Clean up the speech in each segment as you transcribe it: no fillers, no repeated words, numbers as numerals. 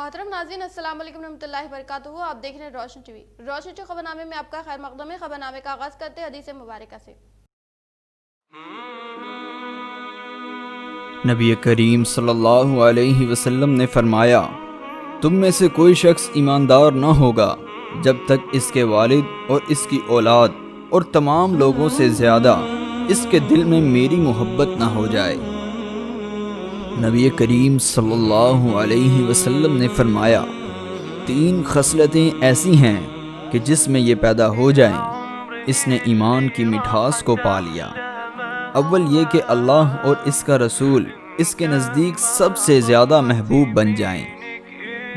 मोहतरम नाज़रीन, अस्सलाम वालेकुम रहमतुल्लाहि वबरकातुहू। आप देख रहे हैं रोशन टीवी। रोशन टीवी खबरनामे में आपका खैर मकदम है। खबरनामे का आगाज करते हैं हदीस मुबारक से। नबी करीम सल्लल्लाहु अलैहि वसल्लम ने फरमाया, तुम में से कोई शख्स ईमानदार न होगा जब तक इसके वालिद और इसकी औलाद और तमाम लोगों से ज़्यादा इसके दिल में मेरी मोहब्बत न हो जाए। नबी करीम सल्लल्लाहु अलैहि वसल्लम ने फरमाया, 3 खसलतें ऐसी हैं कि जिसमें ये पैदा हो जाएं, इसने ईमान की मिठास को पा लिया। अव्वल ये कि अल्लाह और इसका रसूल इसके नज़दीक सबसे ज़्यादा महबूब बन जाएं।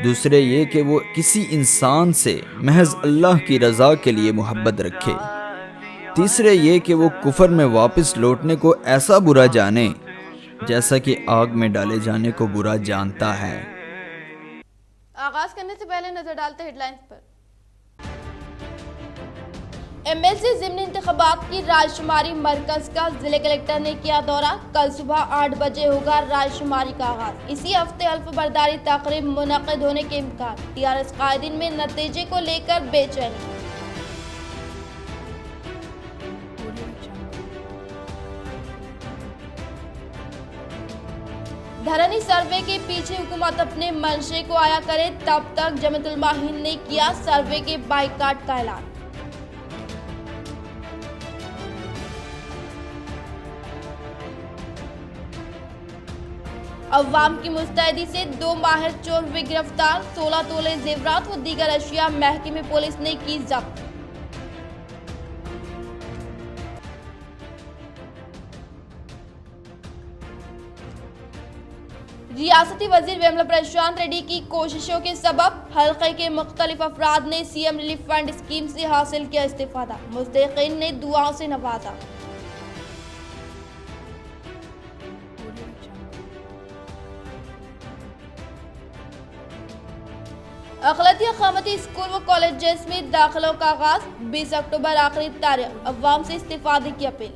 दूसरे ये कि वो किसी इंसान से महज अल्लाह की रज़ा के लिए मोहब्बत रखे। तीसरे ये कि वो कुफर में वापस लौटने को ऐसा बुरा जाने जैसा कि आग में डाले जाने को बुरा जानता है। आगाज करने से पहले नजर डालते हेडलाइंस पर। एमएलसी ज़िमनी इंतखाबात की रायशुमारी मरकज का जिले कलेक्टर ने किया दौरा। कल सुबह 8 बजे होगा रायशुमारी का आगाज। इसी हफ्ते हल्फ बर्दारी तकरीब मुनक्किद होने के इम्कान। टीआरएस कायदीन में नतीजे को लेकर बेचैनी। धरनी सर्वे के पीछे हुकूमत अपने मंशे को आया करे, तब तक जमात उलमा हिंद ने किया सर्वे के बाइकाट का ऐलान। अवाम की मुस्तैदी से 2 माहिर चोर हुए गिरफ्तार। 16 तोले जेवरात व दीगर अशिया महकमे पुलिस ने की जब्त। रियासती वजीर वेमला प्रशांत रेड्डी की कोशिशों के सबब हल्के के मुख्तलिफ अफराद ने सीएम रिलीफ फंड स्कीम से हासिल किया इस्तिफादा। मुस्तहिकीन ने दुआओं से नवाजा। अखिलती अकामती स्कूल व कॉलेजेस में दाखिलों का आगाज। 20 अक्टूबर आखिरी तारीख। अवाम से इस्तिफादे की अपील।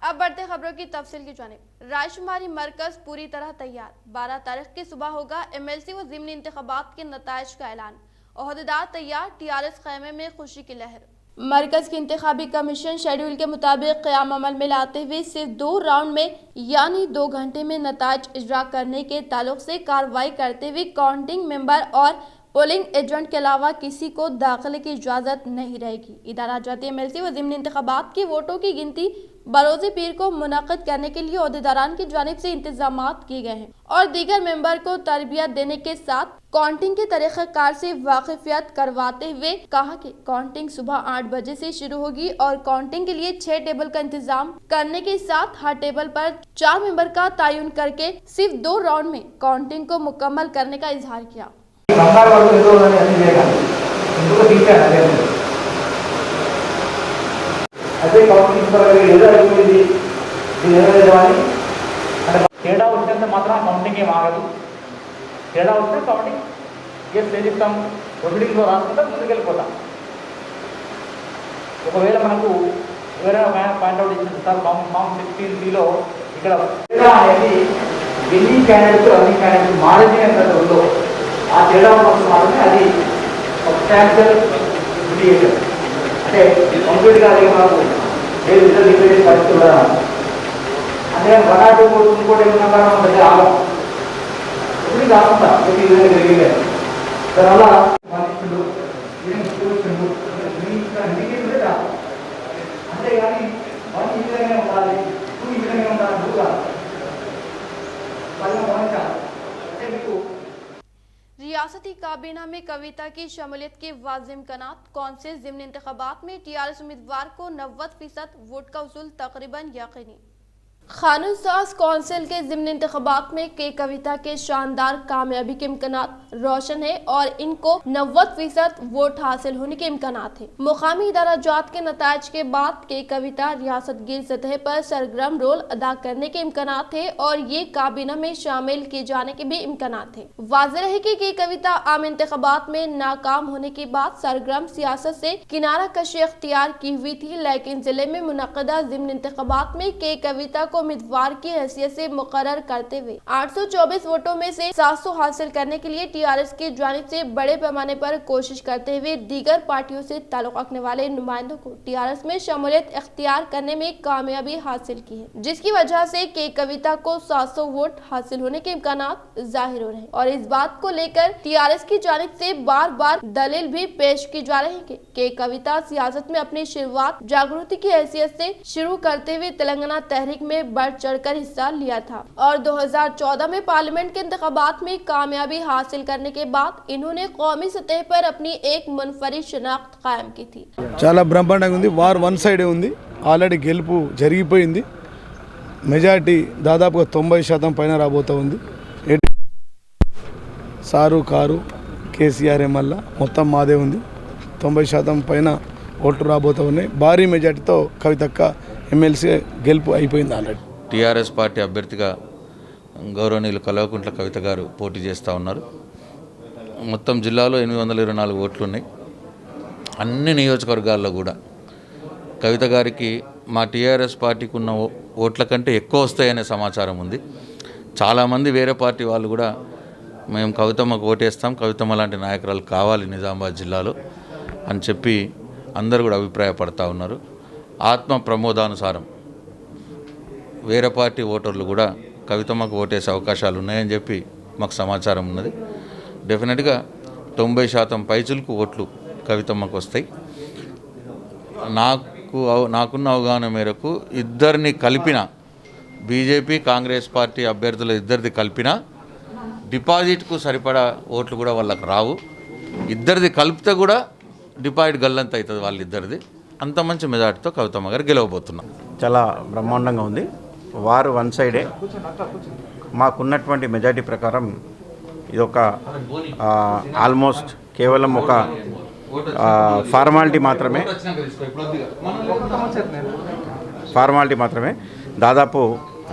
अब बढ़ते खबरों की तफसील की जानिब। रायशुमारी मरकज पूरी तरह तैयार। 12 तारीख की सुबह होगा एमएलसी व ज़िमनी इंतखाबात के नताइज का ऐलान। ओहदेदार तैयार। टीआरएस खैमे में खुशी की लहर। मरकज की इंतखाबी कमीशन शेड्यूल के मुताबिक क़याम अमल में लाते हुए सिर्फ 2 राउंड में यानी 2 घंटे में नताइज इजरा करने के ताल्लुक से कार्रवाई करते हुए काउंटिंग मेंबर और पोलिंग एजेंट के अलावा किसी को दाखिले की इजाज़त नहीं रहेगी। इदारा जाती एमएलसी व ज़िमनी इंतखाबात की वोटों की गिनती बरोज़ पीर को मुनक़्क़िद करने के लिए ओहदेदारान की जानिब से इंतजामात किए गए हैं और दीगर मेंबर को तरबियत देने के साथ काउंटिंग के तरीक़ेकार से वाकिफियत करवाते हुए कहा कि काउंटिंग सुबह 8 बजे से शुरू होगी और काउंटिंग के लिए 6 टेबल का इंतजाम करने के साथ हर टेबल पर 4 मेंबर का तयन करके सिर्फ 2 राउंड में काउंटिंग को मुकम्मल करने का इजहार किया। తేడా వచ్చినంత మాత్రం కౌంటింగ్ ఏం ఆగదు. తేడా వస్తే కౌంటింగ్ చేస్తాం. ప్రొసీడింగ్లో రాసుకుంటే ముందుకెళ్ళిపోతాం. ఒకవేళ మనకు ఎవరైనా పాయింట్అవుట్ ఇచ్చిన సార్ మామ్ 16Bలో ఇక్కడ తేడా అనేది ఎన్ని క్యాండిడేట్స్ అన్ని క్యాండిడేట్స్ మార్జిన్ ఎంత ఉందో ఆ తేడా కోసం మాత్రమే అది సబ్స్టాన్షియల్ డివియేషన్ అంటే కంప్లీట్గా అది మనకు లేదు డిఫరెంట్ పరిస్థితి ఉండదు. అంటే 1 or 2 ఇంకోటి ఏమన్నా కారణం ఉంటుంది ఆగం ఇప్పుడు కాకుండా ప్రతి విధంగా జరిగింది. దానివల్ల మనుషులు అంతేగాని 1 ఈ విధంగా ఉండాలి 2 ఈ విధంగా ఉండాలి కాదు. అంటే మీకు रियासती काबीना में कविता की शमूलियत के वाज़िह इम्कानात। कौंसिल ज़िमनी इंतखाबात में टीआरएस उम्मीदवार को 90% वोट का उसूल तकरीबन यकीनी। कानून साज कौंसिल के ज़िमनी इंतखाबात में के कविता के शानदार कामयाबी के इम्कानात रोशन है और इनको 90% वोट हासिल होने के इम्कानात है। मुकामी इदारा जात के नताइज के बाद के कविता रियासत गिर सतह पर सरगर्म रोल अदा करने के इम्कानात है और ये काबीना में शामिल किए जाने के भी इम्कानात है। वाज़ेह है कि कविता आम इंतखाबात में नाकाम होने के बाद सरगर्म सियासत से किनारा कशी अख्तियार की हुई थी, लेकिन जिले में मुनक्किदा ज़िमनी इंतखाबात में के कविता को उम्मीदवार की हैसियत से मुकर्रर करते हुए 824 वोटों में से 700 हासिल करने के लिए टीआरएस की जानिब से बड़े पैमाने पर कोशिश करते हुए दीगर पार्टियों से ताल्लुक रखने वाले नुमाइंदों को टीआरएस में शमूलियत इख्तियार करने में कामयाबी हासिल की है, जिसकी वजह से के कविता को 700 वोट हासिल होने के इम्कानात जाहिर हो रहे हैं। और इस बात को लेकर टीआरएस की जानिब से बार बार दलील भी पेश की जा रही है कि कविता सियासत में अपनी शुरुआत जागृति की हैसियत से शुरू करते हुए तेलंगाना तहरीक में बढ़ चढ़कर हिस्सा लिया था और 2014 में पार्लियामेंट के इंतखाबात में कामयाबी हासिल करने के बाद इन्होंने कौमी सतह पर अपनी एक मुनफरिद शनाख्त कायम की थी। చాలా బ్రహ్మాండంగా ఉంది. వార్ వన్ సైడే ఉంది. ఆల్రెడీ గెలుపు జరిగిపోయింది. మెజారిటీ దాదాపుగా 90% పైన రాబోతా ఉంది. సారు కారు కేసీఆర్ మళ్ళా మొత్తం మాదే ఉంది. 90% పైన ఓట్లు రాబోతా ఉన్నాయి. భారీ మెజారిటీతో కవితక్క ఎమ్మెల్సీ గెలుపు అయిపోయింది ఆల్రెడీ. టీఆర్ఎస్ పార్టీ అభ్యర్థిగా గౌరవనీయులు కల్వకుంట్ల కవిత గారు పోటీ చేస్తూ ఉన్నారు. మొత్తం జిల్లాలో 824 ఓట్లు ఉన్నాయి. అన్ని నియోజకవర్గాల్లో కూడా కవిత గారికి మా టీఆర్ఎస్ పార్టీకి ఉన్న ఓట్ల కంటే ఎక్కువ వస్తాయనే సమాచారం ఉంది. చాలామంది వేరే పార్టీ వాళ్ళు కూడా మేము కవితమ్మకు ఓటేస్తాం, కవితమ్మ లాంటి నాయకురాలు కావాలి నిజామాబాద్ జిల్లాలో అని చెప్పి అందరూ కూడా అభిప్రాయపడతా ఉన్నారు. ఆత్మ ప్రమోదానుసారం వేరే పార్టీ ఓటర్లు కూడా కవితమ్మకు ఓటేసే అవకాశాలు ఉన్నాయని చెప్పి మాకు సమాచారం ఉన్నది. డెఫినెట్గా 90% పైచులకు ఓట్లు కవితమ్మకు వస్తాయి. నాకున్న అవగాహన మేరకు ఇద్దరిని కలిపిన బీజేపీ కాంగ్రెస్ పార్టీ అభ్యర్థుల ఇద్దరిది కలిపిన డిపాజిట్కు సరిపడా ఓట్లు కూడా వాళ్ళకి రావు. ఇద్దరిది కలిపితే కూడా డిపాజిట్ గల్లంత అవుతుంది వాళ్ళిద్దరిది. అంత మంచి మెజార్టీతో కవితమ్మ గారు గెలవబోతున్నాం. చాలా బ్రహ్మాండంగా ఉంది. వారు వన్ సైడే. మాకున్నటువంటి మెజార్టీ ప్రకారం ఇదొక ఆల్మోస్ట్ కేవలం ఒక ఫార్మాలిటీ మాత్రమే. దాదాపు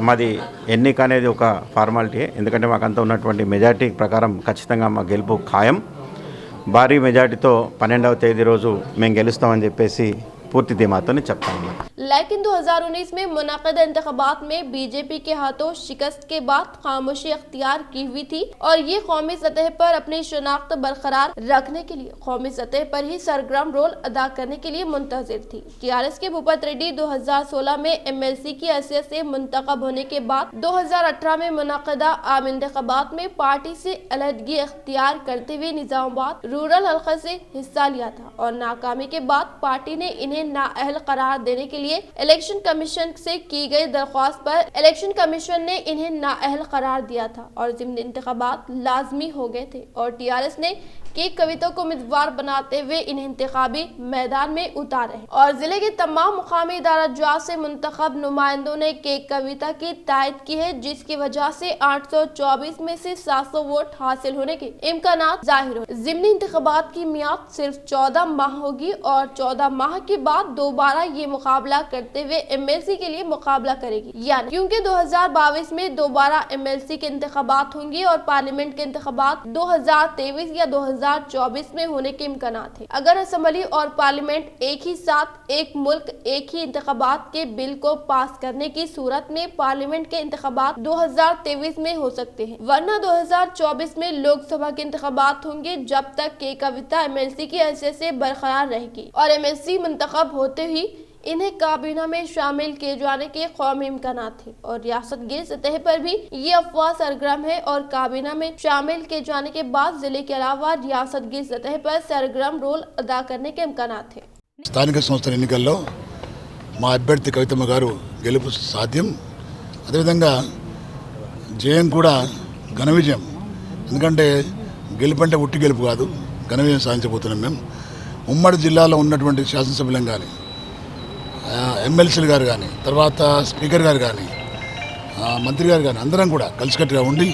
మాది ఎన్నిక అనేది ఒక ఫార్మాలిటీ. ఎందుకంటే మాకంతా ఉన్నటువంటి మెజార్టీ ప్రకారం ఖచ్చితంగా మా గెలుపు ఖాయం. భారీ మెజార్టీతో 12వ తేదీ రోజు మేము గెలుస్తామని చెప్పేసి पूर्ति धीमातों ने चपका। लेकिन 2019 में मुनाक़िदा इंतख़ाबात में बीजेपी के हाथों शिकस्त के बाद खामोशी अख्तियार की हुई थी और ये कौमी सतह पर अपनी शनाख्त बरकरार रखने के लिए कौमी सतह पर ही सरगर्म रोल अदा करने के लिए मुंतज़िर थी। टीआरएस के भूपत रेड्डी 2016 में एमएलसी की हैसियत से मुंतखब होने के बाद 2018 में मुनाक़िदा आम इंतख़ाबात में पार्टी से अलहदगी अख्तियार करते हुए निजामाबाद रूरल हल्का से हिस्सा लिया था और नाकामी के बाद पार्टी ने इन्हें नाअहल करार देने के लिए इलेक्शन कमीशन से की गई दरख्वास्त पर इलेक्शन कमीशन ने इन्हें नाअहल करार दिया था और ज़िमनी इंतखाबात लाजमी हो गए थे और टीआरएस ने के कविता को उम्मीदवार बनाते हुए इन्हें इंतखाबी मैदान में उतारे और जिले के तमाम मुकामी इदारा-जात से मुंतखब नुमाइंदों ने के कविता की तायद की है, जिसकी वजह से 824 में से 700 वोट हासिल होने के इम्कानात जाहिर हो। ज़िमनी इंतखाबात की मियाद सिर्फ 14 माह होगी और 14 माह के बाद दोबारा ये मुकाबला करते हुए एमएलसी के लिए मुकाबला करेगी, यानी क्योंकि 2022 में दोबारा एमएलसी के इंतखाबात होंगे और पार्लियामेंट के इंतखाबात 2023 या 2024 में होने के इम्कानात है। अगर असेंबली और पार्लियामेंट एक ही साथ एक मुल्क एक ही इंतखाबात के बिल को पास करने की सूरत में पार्लियामेंट के इंतखाबात 2023 में हो सकते हैं, वरना 2024 में लोकसभा के इंतखाबात होंगे जब तक के कविता एमएलसी की हैसियत से बरकरार रहेगी और एमएलसी मुंतखब होते ही इन्हें काबीना में शामिल किए जाने के कौमी इम्कानात थे और रियासत गिर सतह पर भी ये अफवाह सरगर्म है और काबीना में शामिल किए जाने के बाद जिले के अलावा रियासत गिर सतह पर सरगर्म रोल अदा करने के इम्कानात थे। స్థానిక సంస్థల ఎన్నికల్లో మా అభ్యర్థి కవితమ్మ గారు గెలుపు సాధ్యం, అదేవిధంగా జయం కూడా ఘన విజయం. ఎందుకంటే గెలుపు అంటే ఉట్టి గెలుపు కాదు, ఘన విజయం సాధించబోతున్నాం. మేము ఉమ్మడి జిల్లాలో ఉన్నటువంటి శాసనసభ్యులం కానీ ఎమ్మెల్సీలు గారు కానీ తర్వాత స్పీకర్ గారు కానీ మంత్రి గారు కానీ అందరం కూడా కలిసికట్టుగా ఉండి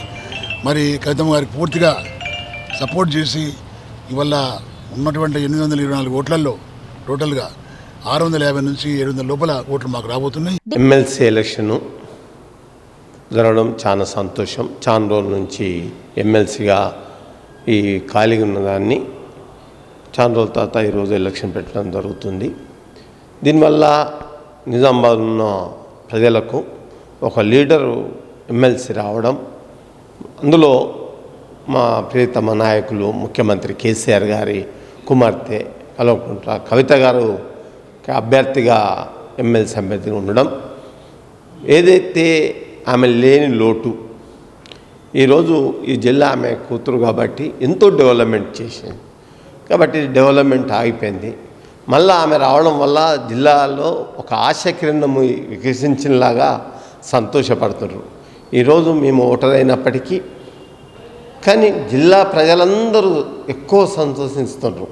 మరి కవితమ్మ గారికి పూర్తిగా సపోర్ట్ చేసి ఇవాళ ఉన్నటువంటి 824 ఓట్లలో టోటల్గా 650 నుంచి 700 లోపల ఓట్లు మాకు రాబోతున్నాయి. ఎమ్మెల్సీ ఎలక్షన్ జరగడం చాలా సంతోషం. చాలా రోజుల నుంచి ఎమ్మెల్సీగా ఈ ఖాళీగా ఉన్నదాన్ని చాలా రోజుల తర్వాత ఈరోజు ఎలక్షన్ పెట్టడం జరుగుతుంది. దీనివల్ల నిజామాబాద్ ఉన్న ప్రజలకు ఒక లీడరు ఎమ్మెల్సీ రావడం, అందులో మా ప్రియతమ నాయకులు ముఖ్యమంత్రి కేసీఆర్ గారి కుమార్తె కల్వకుంట్ల కవిత గారు అభ్యర్థిగా ఎమ్మెల్సీ అభ్యర్థిగా ఉండడం, ఏదైతే ఆమె లేని లోటు ఈరోజు ఈ జిల్లా ఆమె కూతురు కాబట్టి ఎంతో డెవలప్మెంట్ చేసింది, కాబట్టి డెవలప్మెంట్ ఆగిపోయింది. మళ్ళీ ఆమె రావడం వల్ల జిల్లాలో ఒక ఆశాకిరణము వికసించినలాగా సంతోషపడుతున్నారు. ఈరోజు మేము ఓటర్ అయినప్పటికీ కానీ జిల్లా ప్రజలందరూ ఎక్కువ సంతోషిస్తున్నారు.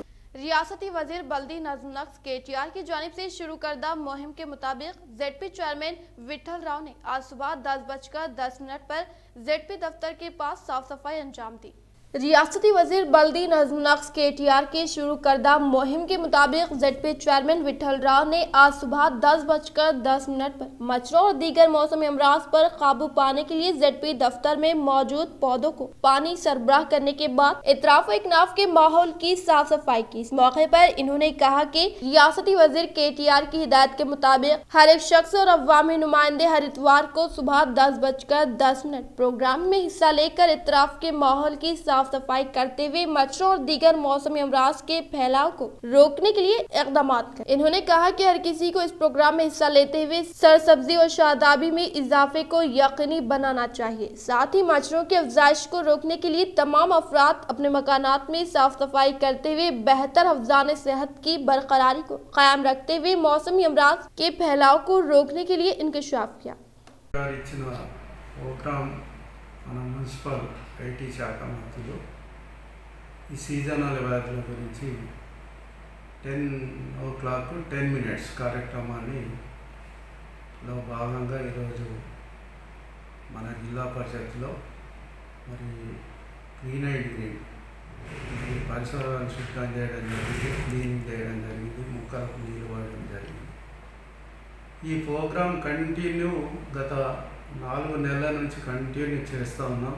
रियासती वजीर बल्दी नज्म नक्श KTR की जानिब से शुरू करदा मुहिम के मुताबिक ZP चेयरमैन विठल राव ने आज सुबह 10:10 पर ZP दफ्तर के पास साफ सफाई अंजाम दी। रियासती वजीर बल्दी नज्म नक्श KTR के शुरू करदा मुहिम के मुताबिक ZP चेयरमैन विठल राव ने आज सुबह 10:10 पर मच्छरों और दीगर मौसमी अमराज पर काबू पाने के लिए ZP दफ्तर में मौजूद पौधों को पानी सरबराह करने के बाद इतराफ इकनाफ के माहौल की साफ सफाई की। इस मौके पर इन्होंने कहा कि रियासती वजीर KTR की हिदायत के मुताबिक हर एक शख्स और अवामी नुमाइंदे हर इतवार को सुबह 10:10 प्रोग्राम में हिस्सा लेकर इतराफ के माहौल की साफ सफाई करते हुए मच्छरों और दीगर मौसमी अमराज के फैलाव को रोकने के लिए इकदाम करें। इन्होंने कहा कि हर किसी को इस प्रोग्राम में हिस्सा लेते हुए सरसब्जी और शादाबी में इजाफे को यकीनी बनाना चाहिए। साथ ही मच्छरों की अफजाइश को रोकने के लिए तमाम अफराद अपने मकानात में साफ सफाई करते हुए बेहतर हफ्जान सेहत की बरकरारी को कायम रखते हुए मौसमी अमराज के फैलाव को रोकने के लिए इंकशाफ किया। మన మున్సిపల్ ఐటీ శాఖ మంత్రులు ఈ సీజనల్ వ్యాధుల గురించి 10:10 కార్యక్రమాన్ని భాగంగా ఈరోజు మన జిల్లా పరిషత్లో మరి క్లీన్ అండ్ గ్రీన్ పరిసరాలను శుభ్రం చేయడం జరిగింది, క్లీనింగ్ చేయడం జరిగింది, మొక్కలకు నీళ్ళు పోయడం జరిగింది. ఈ ప్రోగ్రాం కంటిన్యూ గత 4 నెలల నుంచి కంటిన్యూ చేస్తూ ఉన్నాం.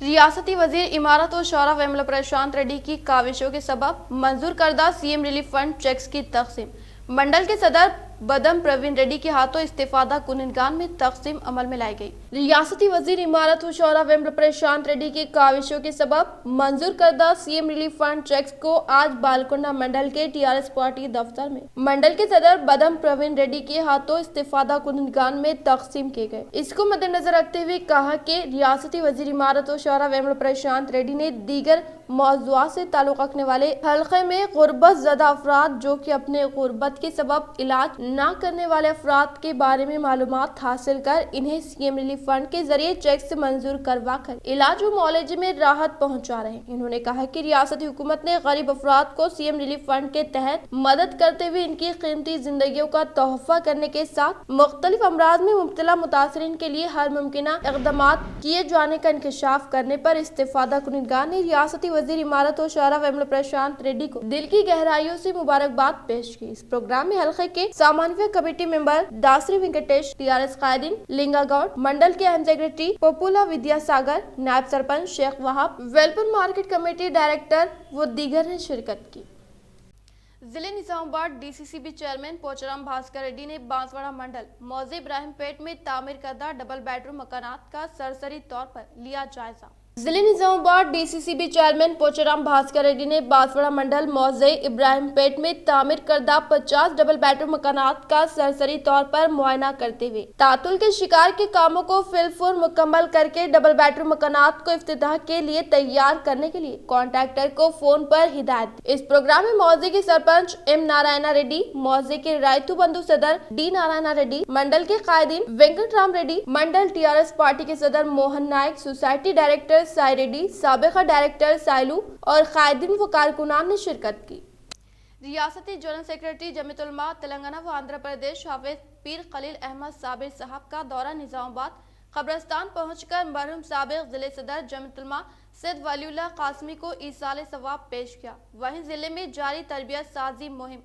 रियासती वजीर इमारत और शौरा वेमला प्रशांत रेड्डी की काविशों के सबब मंजूर करदा CM रिलीफ फंड चेक्स की तकसीम। मंडल के सदर बदम प्रवीण रेड्डी के हाथों इस्तीफादा कुनिनगान में तकसीम अमल में लाई गई। रियासती वजीर इमारत व शौरा वेमला प्रशांत रेड्डी के काविशों के सबब मंजूर करदा CM रिलीफ फंड चेक्स को आज बालकोंडा मंडल के TRS पार्टी दफ्तर में मंडल के सदर बदम प्रवीण रेड्डी के हाथों इस्तीफादा कुनिनगान में तकसीम किए गए। इसको मद्देनजर रखते हुए कहा कि रियासती वजीर इमारत व शौरा वेमला प्रशांत रेड्डी ने दीगर मौजूद से ताल्लुक रखने वाले हल्के में गुर्बत ज़दा अफराद जो कि अपने गुर्बत के सबब इलाज न करने वाले अफराद के बारे में मालूमात हासिल कर इन्हें CM रिलीफ फंड के जरिए चेक से मंजूर करवा कर इलाज व मुआलजे में राहत पहुंचा रहे हैं। इन्होंने कहा कि रियासती हुकूमत ने गरीब अफराद को CM रिलीफ फंड के तहत मदद करते हुए इनकी कीमती जिंदगियों का तोहफा करने के साथ मुख्तलिफ अमराज में मुब्तला मुतासरीन के लिए हर मुमकिन इक़दाम किए जाने का इंकशाफ करने पर इस्तीफादा कुनिनगान ने रियासती वजीर इमारत और शौरा वेमला प्रशांत रेड्डी को दिल की गहराइयों से मुबारकबाद पेश की। इस प्रोग्राम में हल्के के सामान्य committee member Dasari Venkatesh, TRS कायदीन लिंगा गौड़, मंडल के अहम सेक्रेटरी पोपुला विद्यासागर, नायब sarpanch Sheikh Wahab, Velpur market committee director व दीगर ने शिरकत की। जिले निजामाबाद DCCB चेयरमैन पोचाराम भास्कर रेड्डी ने बांसवाड़ा मंडल मौजे इब्राहिम पेट में तामीर करदा डबल बेडरूम मकानात का सरसरी तौर पर लिया जायजा। जिले निजामाबाद DCCB चेयरमैन पोचाराम भास्कर रेड्डी ने बांसवाड़ा मंडल मौजे इब्राहिम पेट में तामीर करदा 50 डबल बेडरूम मकानात का सरसरी तौर पर मुआयना करते हुए तातुल के शिकार के कामों को फिलफुर मुकम्मल करके डबल बेडरूम मकानात को इफ्तिताह के लिए तैयार करने के लिए कॉन्ट्रैक्टर को फोन पर हिदायत। इस प्रोग्राम में मौजे के सरपंच M नारायणा रेड्डी, मौजे के रायतू बंधु सदर D नारायणा रेड्डी, मंडल के कायदीन वेंकटराम रेड्डी, मंडल TRS पार्टी के सदर मोहन नायक, सोसाइटी डायरेक्टर साई रेड्डी, साबिका डायरेक्टर साइलू और कायदीन व कारकुनान ने शिरकत की। रियासती जनरल सेक्रेटरी जमीयत उलमा तेलंगाना व आंध्र प्रदेश हाफिज पीर खलील अहमद साबिर साहब का दौरा निजामाबाद कब्रस्तान पहुंचकर मरहूम साबिक जिले सदर जमीयत उलमा सैयद वलीउल्लाह कासमी को ईसाल सवाब पेश किया। वहीं जिले में जारी तरबियत साजी मुहिम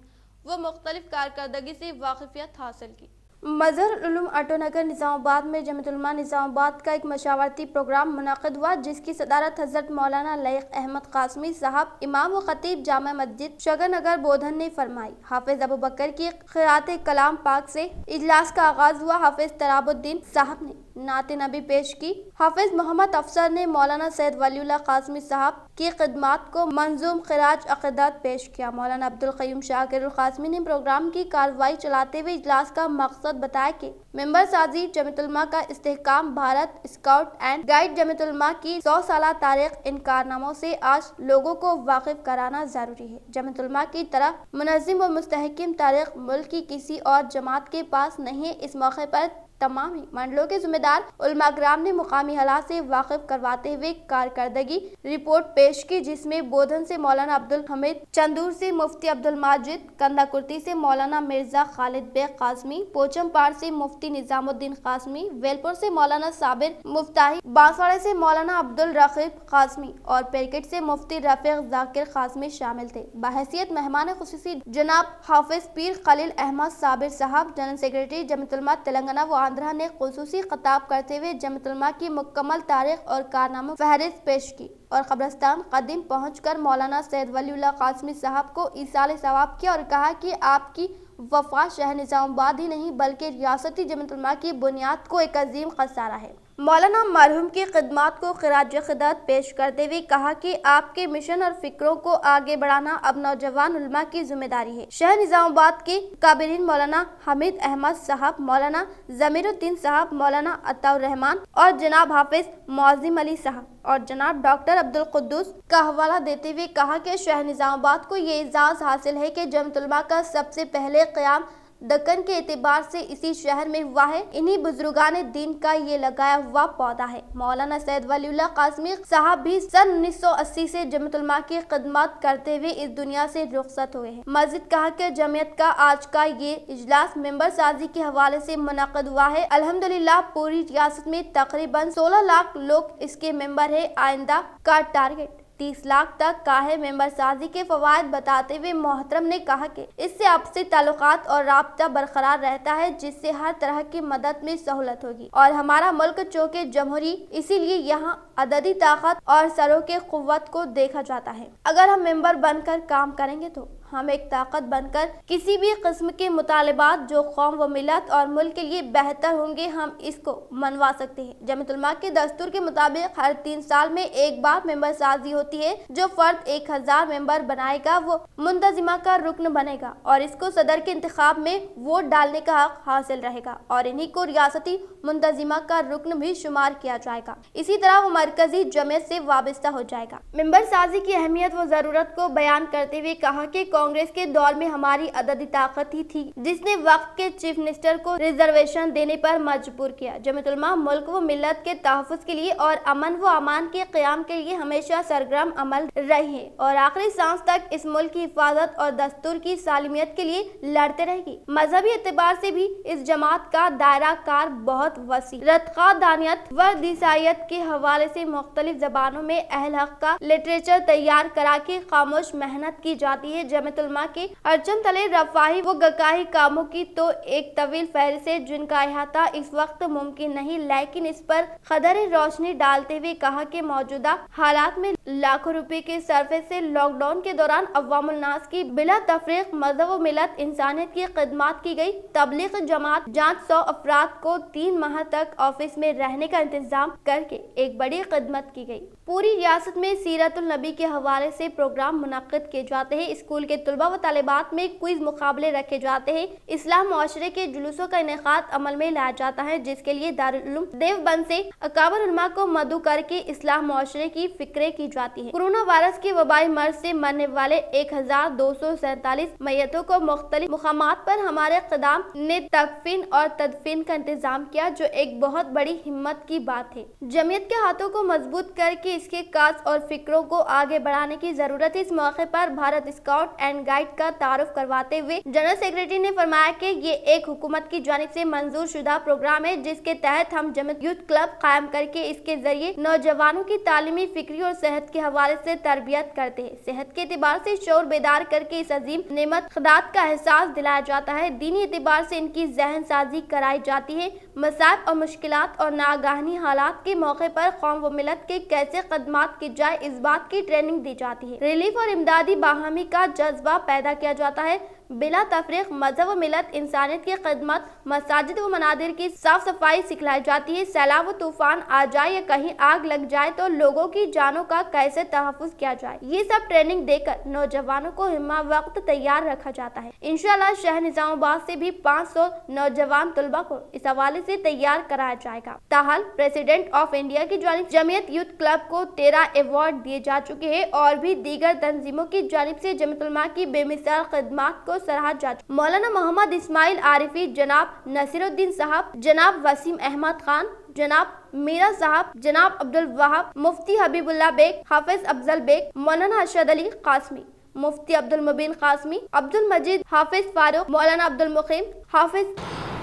व मुख्तलिफ कारकर्दगी से वाकिफियत हासिल की। मजहर उलूम अटोनगर निजामाबाद में जमीयत उलमा निजामाबाद का एक मशावरती प्रोग्राम मुनक़िद हुआ जिसकी सदारत हजरत मौलाना लईक अहमद कासमी साहब इमाम व खतीब जामा मस्जिद शगरनगर बोधन ने फरमाई। हाफिज अबू बकर की क़िराअत कलाम पाक से इजलास का आगाज हुआ। हाफिज तराबुद्दीन साहब ने नात नबी पेश की। हाफिज मोहम्मद अफसर ने मौलाना सैयद वलीउल्लाह कासमी साहब की खिदमत को मंजूम खिराज अक़ीदत पेश किया। मौलाना अब्दुल क़य्यूम शाकिरुल कासमी ने प्रोग्राम की कार्रवाई चलाते हुए इजलास का मकसद बताया कि मेंबर साजी जमीयत उलमा का इस्तेहकाम, Bharat scout and guide Jamiat Ulama की 100 साला तारीख, इन कारनामों से आज लोगों को वाकिफ कराना जरूरी है। जमीयत उलमा की तरह मुनज़्ज़िम और मुस्तहकिम तारीख मुल्क की किसी और जमात के पास नहीं है। इस मौके पर तमाम ही मंडलों के जिम्मेदार उलमा कराम ने मुकामी हालात से वाकिफ करवाते हुए कारकर्दगी रिपोर्ट पेश की, जिसमें बोधन से मौलाना अब्दुल हमीद, चंदूर से मुफ्ती अब्दुल माजिद, कंदाकुर्ती से मौलाना मिर्जा खालिद बेग कासमी, पोचमपाड़ से मुफ्ती निजामुद्दीन कासमी, वेलपुर से मौलाना साबिर मुफ्ताही, बांसवाड़ा से मौलाना अब्दुल रकीब कासमी और पेरकेट से मुफ्ती रफीक जाकिर कासमी शामिल थे। बहैसियत मेहमान खुसूसी जनाब हाफिज पीर खलील अहमद साबिर साहब, जनरल सेक्रेटरी जमीयत उलमा तेलंगाना व आंध्रा ने खुसूसी खिताब करते हुए जमीयत उलमा की मुकम्मल तारीख और कारनामा फहरिस्त पेश की और कब्रिस्तान कदीम पहुंचकर मौलाना सैयद वलीउल्लाह कासमी साहब को ईसाल सवाब किया और कहा कि आपकी वफा शहर निजामाबाद ही नहीं बल्कि रियासती जमीयत उलमा की बुनियाद को एक अजीम खसारा है। मौलाना मरहूम की खिदमत को खिराज अक़ीदत पेश करते हुए कहा कि आपके मिशन और फिक्रों को आगे बढ़ाना अब नौजवान उलमा की जिम्मेदारी है। शहर निजामाबाद के काबिरीन मौलाना हमीद अहमद साहब, मौलाना जमीरुद्दीन साहब, मौलाना अताउर रहमान और जनाब हाफिज मौज़िम अली साहब और जनाब डॉक्टर अब्दुल कुद्दूस का हवाला देते हुए कहा कि शहर निजामाबाद को ये एजाज हासिल है कि जमीयत उलमा का सबसे पहले क़याम दक्कन के एतबार से इसी शहर में हुआ है। इन्हीं बुजुर्गान दीन का ये लगाया हुआ पौधा है। मौलाना सैयद वलीउल्लाह कासमी साहब भी सन 1980 से जमीयत उलमा की खिदमत करते हुए इस दुनिया से रुखसत हुए हैं। मजीद कहा कि जमीयत का आज का ये इजलास मेंबर साजी के हवाले से मुनक़द हुआ है। अल्हम्दुलिल्लाह पूरी रियासत में तकरीबन 16 लाख लोग इसके मेंबर है। आइंदा का टारगेट 30 लाख तक का है। मेंबर साजी के फवायद बताते हुए मोहतरम ने कहा कि इससे आपसी ताल्लुकात और राब्ता बरकरार रहता है, जिससे हर तरह की मदद में सहूलत होगी और हमारा मुल्क चौके जमहूरी, इसीलिए यहाँ अददी ताकत और सरों के कुव्वत को देखा जाता है। अगर हम मेंबर बनकर काम करेंगे तो हम एक ताकत बनकर किसी भी किस्म के मुतालिबात जो कौम व मिलत और मुल्क के लिए बेहतर होंगे, हम इसको मनवा सकते हैं। जमीयत उलमा के दस्तूर के मुताबिक हर 3 साल में एक बार मेंबर साजी होती है। जो फर्द 1000 मेंबर बनाएगा वो मुंतजिमा का रुकन बनेगा और इसको सदर के इंतखाब में वोट डालने का हक हासिल रहेगा और इन्हीं को रियासती मुंतजिमा का रुकन भी शुमार किया जाएगा। इसी तरह वो मरकजी जमीयत से वाबस्ता हो जाएगा। मेंबर साजी की अहमियत व जरूरत को बयान करते हुए कहा कि कांग्रेस के दौर में हमारी अददी ताकत ही थी जिसने वक्त के चीफ मिनिस्टर को रिजर्वेशन देने पर मजबूर किया। जमीयत उलमा मुल्क व मिल्लत के तहफ़्फ़ुज़ के लिए और अमन व अमान के क़याम के लिए हमेशा सरगर्म अमल रही है और आखिरी सांस तक इस मुल्क की हिफाजत और दस्तूर की सालिमियत के लिए लड़ते रहेगी। मजहबी एतबार से भी इस जमात का दायरा कार बहुत वसी, रतक़ा दानियत व दिसायत के हवाले से मुख्तलिफ ज़बानों में अहल हक़ का लिटरेचर तैयार करा के खामोश मेहनत की जाती है। जमीयत उलमा के अर्चन तले रफ़ाही व गकाही कामों की तो एक तवील फहरिस्त है जिनका अहाता इस वक्त मुमकिन नहीं, लेकिन इस पर कदर रोशनी डालते हुए कहा कि मौजूदा हालात में लाखों रुपए के सरफे से लॉकडाउन के दौरान अवामुल नास की बिला तफरीक मज़हब व मिलत इंसानियत की खिदमत की गई। तबलीग जमात जांच 100 अफराद को 3 माह तक ऑफिस में रहने का इंतजाम करके एक बड़ी खिदमत की गई। पूरी रियासत में सीरतुल नबी के हवाले से प्रोग्राम मुनक्किद किए जाते हैं। स्कूल के तुलबा व तालिबात में क्विज मुकाबले रखे जाते हैं। इस्लाम मुआशरे के जुलूसों का इनेकाद अमल में लाया जाता है जिसके लिए दारुल उलूम देवबंद से अकाबर उलमा को मदऊ करके इस्लाम मुआशरे की फिक्रे की जाती है। कोरोना वायरस के वबाई मर्ज से मरने वाले 1247 मैयतों को मुख्तलिफ मुकामात पर हमारे क़याम ने तकफीन और तदफीन का इंतजाम किया, जो एक बहुत बड़ी हिम्मत की बात है। जमीयत के हाथों को मजबूत करके इसके काज और फिक्रों को आगे बढ़ाने की जरूरत है। इस मौके पर भारत स्काउट एंड गाइड का तारुफ करवाते हुए जनरल सेक्रेटरी ने फरमाया कि ये एक हुकूमत की जानिब से मंजूर शुदा प्रोग्राम है जिसके तहत हम जमीयत यूथ क्लब कायम करके इसके जरिए नौजवानों की तालीमी, फिक्री और सेहत के हवाले से तरबियत करते हैं। सेहत के एतबार से शोर बेदार करके इस अजीम नेमत खुदात का एहसास दिलाया जाता है। दीनी एतबार से इनकी जहन साजी कराई जाती है। मसाइब और मुश्किलात और नागाहनी हालात के मौके पर कौम व मिलत के कैसे खदमात की जाए इस बात की ट्रेनिंग दी जाती है। रिलीफ और इमदादी बाहमी का जज्बा पैदा किया जाता है। बिला तफरीक मजहब व मिलत इंसानियत की खिदमत, मसाजिद व मनादिर की साफ सफाई सिखलाई जाती है। सैलाब व तूफान आ जाए या कहीं आग लग जाए तो लोगों की जानों का कैसे तहफ़्फ़ुज़ किया जाए, ये सब ट्रेनिंग देकर नौजवानों को हिम्मा वक्त तैयार रखा जाता है। इंशाअल्लाह शहर निजामाबाद से भी 500 नौजवान तलबा को इस हवाले से तैयार कराया जाएगा। ताहल प्रेसिडेंट ऑफ इंडिया की जानिब जमीयत यूथ क्लब को 13 अवार्ड दिए जा चुके हैं और भी दीगर तंजीमों की जानिब से जमीयत उलमा की बेमिसाल खिदमात को सराहा जा चुका है। मौलाना मोहम्मद इस्माइल आरिफी, जनाब नसीरुद्दीन साहब, जनाब वसीम अहमद खान, जनाब मीरा साहब, जनाब अब्दुल वहाब, मुफ्ती हबीबुल्लाह बेग, हाफिज अफजल बेग, मौलाना अरशद अली कासमी, मुफ्ती अब्दुल मुबीन कासमी, अब्दुल मजीद हाफिज फारूक, मौलाना अब्दुल मुकीम हाफिज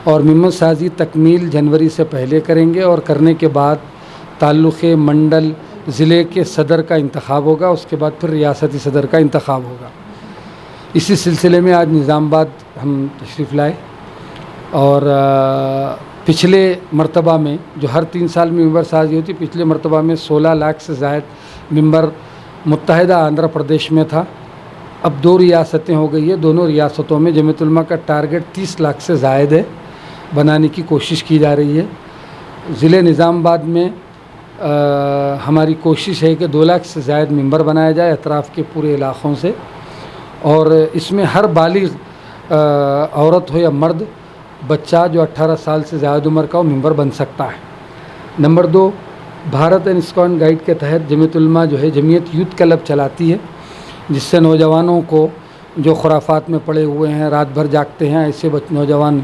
और मिम्बर साजी तकमील जनवरी से पहले करेंगे और करने के बाद ताल्लुक़े मंडल ज़िले के सदर का इंतखाब होगा, उसके बाद फिर रियासती सदर का इंतखाब होगा। इसी सिलसिले में आज निज़ामाबाद हम तशरीफ़ लाए और पिछले मरतबा में जो हर 3 साल में मिंबर साजी होती, पिछले मरतबा में 16 लाख से ज़ायद मिंबर मुत्तहिदा आंध्र प्रदेश में था। अब 2 रियासतें हो गई है, दोनों रियासतों में जमीयत उलमा का टारगेट 30 लाख से ज़ायद है, बनाने की कोशिश की जा रही है। ज़िले निज़ामाबाद में हमारी कोशिश है कि 2 लाख से ज़ायद मिंबर बनाया जाए अतराफ़ के पूरे इलाक़ों से, और इसमें हर बालिग औरत हो या मर्द, बच्चा जो 18 साल से ज़्यादा उम्र का हो मिंबर बन सकता है। Number 2, Bharat and ISKCON guide के तहत जमीयत उलमा जो है जमीयत यूथ क्लब चलाती है, जिससे नौजवानों को जो खुराफात में पड़े हुए हैं, रात भर जागते हैं, ऐसे नौजवान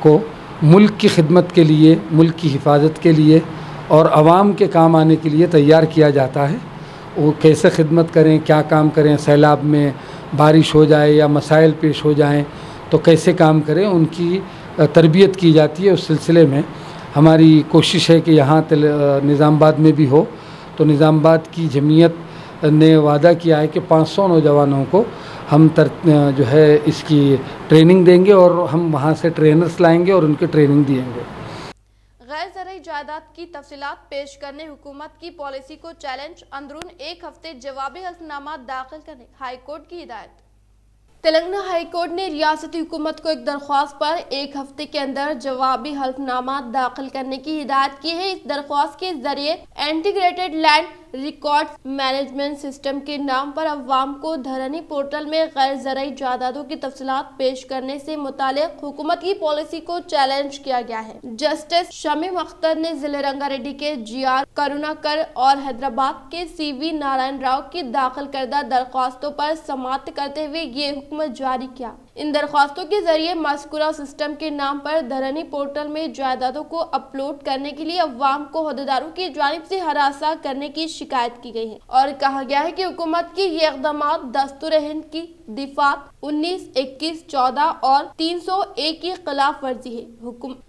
को मुल्क की खिदमत के लिए, मुल्क की हिफाजत के लिए और आवाम के काम आने के लिए तैयार किया जाता है। वो कैसे खिदमत करें, क्या काम करें, सैलाब में बारिश हो जाए या मसाइल पेश हो जाएं तो कैसे काम करें, उनकी तरबियत की जाती है। उस सिलसिले में हमारी कोशिश है कि यहाँ निज़ामाबाद में भी हो। तो निज़ामाबाद की जमीयत ने वादा किया है कि 500 नौजवानों को हम जो है इसकी ट्रेनिंग देंगे और हम वहाँ से ट्रेनर्स लाएंगे और उनकी ट्रेनिंग देंगे। गैर ज़रूरी जायदाद की तफसीलात पेश करने हुकूमत की पॉलिसी को चैलेंज, अंदरून 1 हफ्ते जवाबी हल्फनामा दाखिल करने हाई कोर्ट की हिदायत। तेलंगाना हाई कोर्ट ने रियासती हुकूमत को एक दरख्वास्त पर 1 हफ्ते के अंदर जवाबी हल्फनामा दाखिल करने की हिदायत की है। इस दरख्वास्त के जरिए integrated land record management system के नाम पर अवाम को धरनी पोर्टल में गैर ज़रूरी जायदादों की तफसीलात पेश करने से मुतालिक हुकूमत की पॉलिसी को चैलेंज किया गया है। जस्टिस शमीम अख्तर ने जिले रंगारेड्डी के GR करुणाकर और हैदराबाद के CV नारायण राव की दाखिल करदा दरख्वास्तों पर समाअत करते हुए ये हुक्म जारी किया। इन दरख्वास्तों के जरिए मज़कूरा सिस्टम के नाम पर धरनी पोर्टल में जायदादों को अपलोड करने के लिए अवाम को अहदेदारों की जानिब से हरासा करने की शिकायत की गई है और कहा गया है कि हुकूमत की ये इक़दाम दस्तूर हिंद की दिफात 19, 21, 14 और 301 की खिलाफ वर्जी है।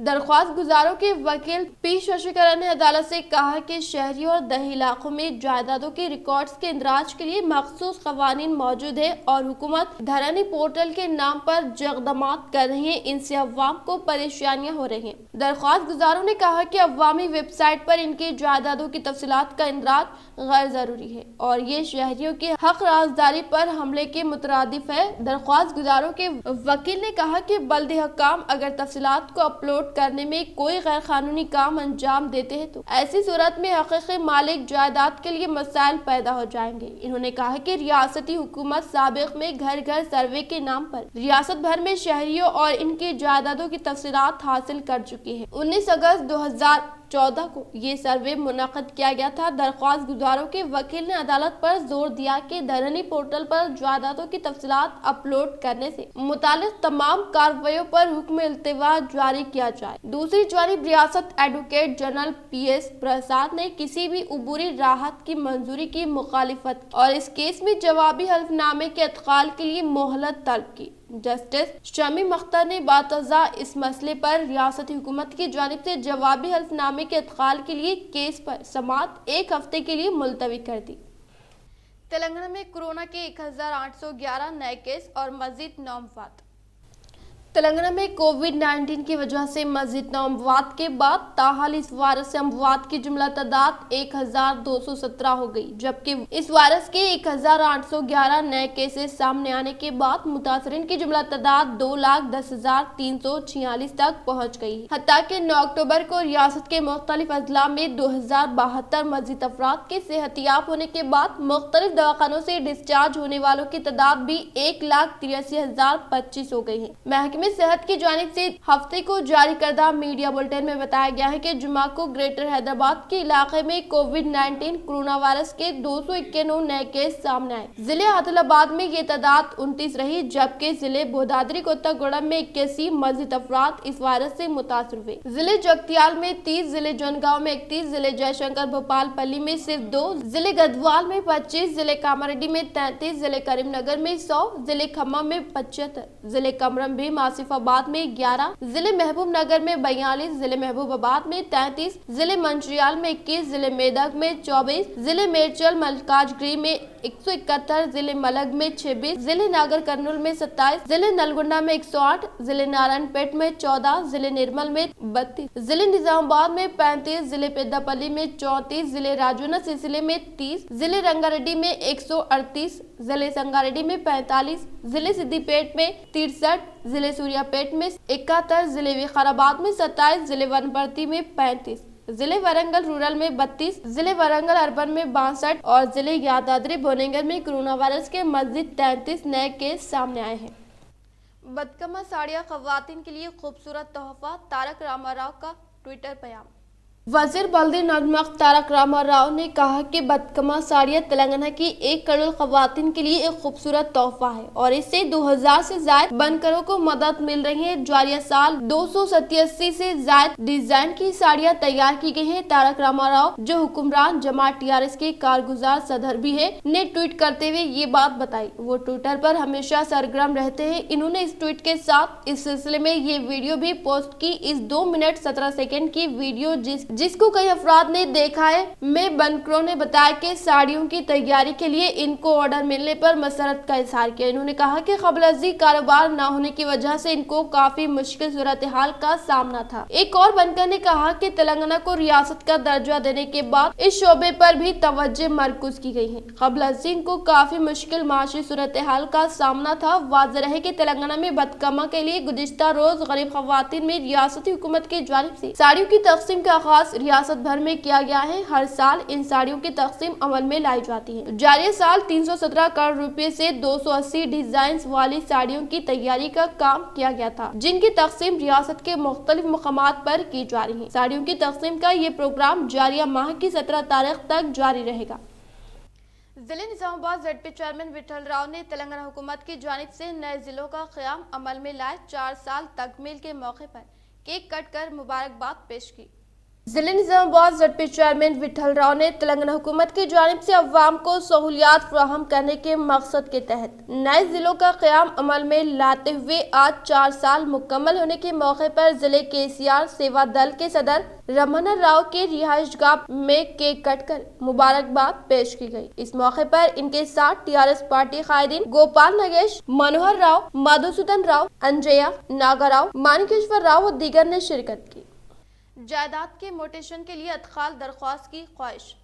दरख्वास्त गुजारों के वकील P शशिकरण ने अदालत से कहा कि शहरी और दही इलाकों में जायदादों के रिकॉर्ड्स के इंदराज के लिए मखसूस कवानीन मौजूद है और हुकूमत धरनी पोर्टल के नाम पर जो इक़दामात कर रही है, इनसे अवाम को परेशानियां हो रही हैं। दरख्वास्त गुजारों ने कहा कि अवामी वेबसाइट पर इनके जायदादों की तफसीलात का इंदराज गैर जरूरी है और ये शहरियों के हक राजदारी पर हमले के मुतरादिफ है। दरख्वास्त गुजारों के वकील ने कहा कि बल्दी हकाम अगर तफसीलात को अपलोड करने में कोई गैर कानूनी काम अंजाम देते हैं तो ऐसी सूरत में हकीकी मालिक जायदाद के लिए मसाइल पैदा हो जाएंगे। इन्होंने कहा कि रियासती हुकूमत साबिक में घर घर सर्वे के नाम पर रियासत भर में शहरियों और इनकी जायदादों की तफसीलात हासिल कर चुकी है। 19 अगस्त 2014 को ये सर्वे मुनक़द किया गया था। दरख्वास्त गुजारों के वकील ने अदालत पर जोर दिया कि धरनी पोर्टल पर जायदादों की तफसीलात अपलोड करने से मुतालिक तमाम कार्रवाइयों पर हुक्म इल्तिवा जारी किया जाए। दूसरी जानिब रियासत एडवोकेट जनरल PS प्रसाद ने किसी भी उबूरी राहत की मंजूरी की मुखालिफत की और इस केस में जवाबी हल्फनामे के इत्काल के लिए मोहलत तलब की। जस्टिस शमीम अख्तर ने बातज़ा इस मसले पर रियासती हुकूमत की जानिब से जवाबी हल्फनामे के इत्काल के लिए केस पर समाअत 1 हफ्ते के लिए मुलतवी कर दी। तेलंगाना में कोरोना के 1811 नए केस और मजीद 9 वफात। तेलंगाना में कोविड-19 की वजह से मजीद 9 अमवात के बाद ताहाल इस वायरस से अमवात की जुमला तादाद 1217 हो गई, जबकि इस वायरस के 1811 नए केसेस सामने आने के बाद मुतासरीन की जुमला तादाद 2,10,346 तक पहुँच गई। हत्ता कि 9 अक्टूबर को रियासत के मुख्तलिफ अजला में 2072 मजीद अफराद के सेहतियाब होने के बाद मुख्तलिफ दवाखानों से डिस्चार्ज होने वालों की तादाद भी 1,83,025 हो गई है। महकमे सेहत की जानिब से हफ्ते को जारी करदा मीडिया बुलेटिन में बताया गया है कि जुमा को ग्रेटर हैदराबाद के इलाके में कोविड-19 कोरोना वायरस के 291 नए केस सामने आए। जिले आदिलाबाद में ये तादाद 29 रही, जबकि जिले बोदादरी कोत्तागुड़म में 81 मजीद अफराद इस वायरस से मुतासर हुए। जिले जगतियाल में 30, जिले जनगांव में 31, जिले जयशंकर भोपालपल्ली में सिर्फ 2, जिले गढ़वाल में 25, जिले कामारेड्डी में 33, जिले करीमनगर में 100, जिले खम्मम में 75, जिले कमरम भी आसिफाबाद में 11, जिले महबूब नगर में 42, जिले महबूबाबाद में 33, जिले मंचियाल में 21, जिले मेदक में 24, जिले मेरचल मलकाजगिरी में 171, जिले मलग में 26, जिले नागर कर्नूल में 27, जिले नलगुंडा में 108, जिले नारायणपेट में 14, जिले निर्मल में 32, जिले निजामाबाद में 35, जिले पेद्दापल्ली में 34, जिले राजूना सिलसिले में 30, जिले रंगारेड्डी में 138, जिले संगारेड्डी में 45, जिले सिद्दीपेट में 63, जिले सूर्यापेट में 71, जिले विकाराबाद में 27, जिले वनपर्ती में 35, जिले वरंगल रूरल में 32, जिले वरंगल अर्बन में 62 और जिले यादाद्री भुवनेश्वर में कोरोना वायरस के मजीद 33 नए केस सामने आए हैं। बदकमा साड़ियाँ खवातीन के लिए खूबसूरत तोहफा, तारक रामाराव का ट्विटर बयान। वजीर बल्दी नजमक तारक रामाराव ने कहा कि बदकमा साड़ियाँ तेलंगाना की 1 करोड़ खवातीन के लिए एक खूबसूरत तोहफा है और इससे 2000 से ज्यादा बनकरों को मदद मिल रही है। जारिया साल 287 से ज्यादा डिजाइन की साड़ियाँ तैयार की गई हैं। तारक रामाराव, जो हुक्मरान जमात टीआरएस के कारगुजार सदर भी है, ने ट्वीट करते हुए ये बात बताई। वो ट्विटर पर हमेशा सरगर्म रहते हैं। इन्होंने इस ट्वीट के साथ इस सिलसिले में ये वीडियो भी पोस्ट की। इस 2 मिनट 17 सेकेंड की वीडियो जिसको कई अफराद ने देखा है, में बनकरों ने बताया कि साड़ियों की तैयारी के लिए इनको ऑर्डर मिलने पर मसरत का इजहार किया। इन्होंने कहा कि कबलजी कारोबार न होने की वजह से इनको काफी मुश्किल सूरत हाल का सामना था। एक और बनकर ने कहा कि तेलंगाना को रियासत का दर्जा देने के बाद इस शोबे पर भी तवज्जो मरकूज की गई है। कबलजी को काफी मुश्किल माशी सूरत हाल का सामना था। वाज़ेह है कि तेलंगाना में बदकमा के लिए गुज़िश्ता रोज गरीब खवातीन में रियासती हुकूमत की जानिब से साड़ियों की तकसीम का आगाज रियासत भर में किया गया है। हर साल इन साड़ियों की तकसीम अमल में लाई जाती है। जारी साल 317 करोड़ रुपए से 280 डिजाइन वाली साड़ियों की तैयारी का काम किया गया था, जिनकी तकसीम रियासत के मुख्तलिफ मुकामात पर की जा रही है। साड़ियों की तकसीम का ये प्रोग्राम जारिया माह की 17 तारीख तक जारी रहेगा। जिले निजामाबाद ज़ेडपी चेयरमैन विठल राव ने तेलंगाना हुकूमत की जानिब से नए जिलों का क़याम अमल में लाए 4 साल तकमील के मौके पर केक कट कर मुबारकबाद पेश की। जिले निजामाबाद ज़ेडपी चेयरमैन विठल राव ने तेलंगाना हुकूमत की जानिब से अवाम को सहूलियात फराहम करने के मकसद के तहत नए जिलों का क़याम अमल में लाते हुए आज 4 साल मुकम्मल होने के मौके पर जिले केसीआर सेवा दल के सदर रमना राव के रिहाइशगाह में केक कट कर मुबारकबाद पेश की गई। इस मौके पर इनके साथ टीआरएस पार्टी कायदीन गोपाल नगेश, मनोहर राव, मधुसूदन राव, अंजया नागाराव, मानिकेश्वर राव और दीगर ने शिरकत की। जायदाद के मोटेशन के लिए अदखाल दरख्वास्त की ख्वाहिश।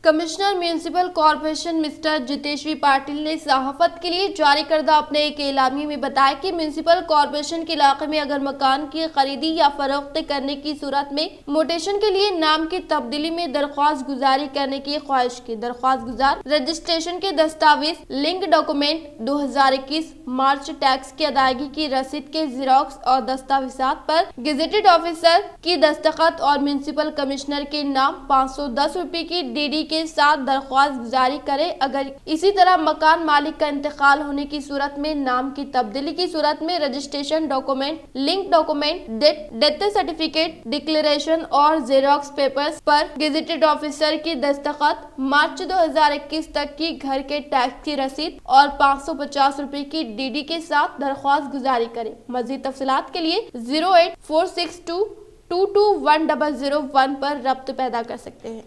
Commissioner municipal corporation mister Jiteshwari Patil ने सहाफत के लिए जारी करदा अपने एक एलामी में बताया कि म्यूनिसिपल कॉरपोरेशन के इलाके में अगर मकान की खरीदी या फरोख्त करने की सूरत में मोटेशन के लिए नाम की तब्दीली में दरख्वास्त गुजारी करने की ख्वाहिश की दरख्वास्त गुजार रजिस्ट्रेशन के दस्तावेज, लिंक डॉक्यूमेंट, 2021 मार्च टैक्स की अदायगी की रसीद के जिरोक्स और दस्तावेजात पर गेजेटेड ऑफिसर की दस्तखत और म्यूनिसिपल कमिश्नर के नाम 510 रुपए की डीडी के साथ दरख्वास्त जारी करे। अगर इसी तरह मकान मालिक का इंतकाल होने की सूरत में नाम की तब्दीली की सूरत में registration document, link document, death certificate, declaration और जेरोक्स पेपर्स पर गेजेटेड ऑफिसर की दस्तखत, मार्च 2021 तक की घर के टैक्स की रसीद और 550 रुपए की डीडी के साथ दरख्वास्त गुजारी करे। मजीद तफसीलात के लिए 08462221001 पर रब्त पैदा कर सकते हैं।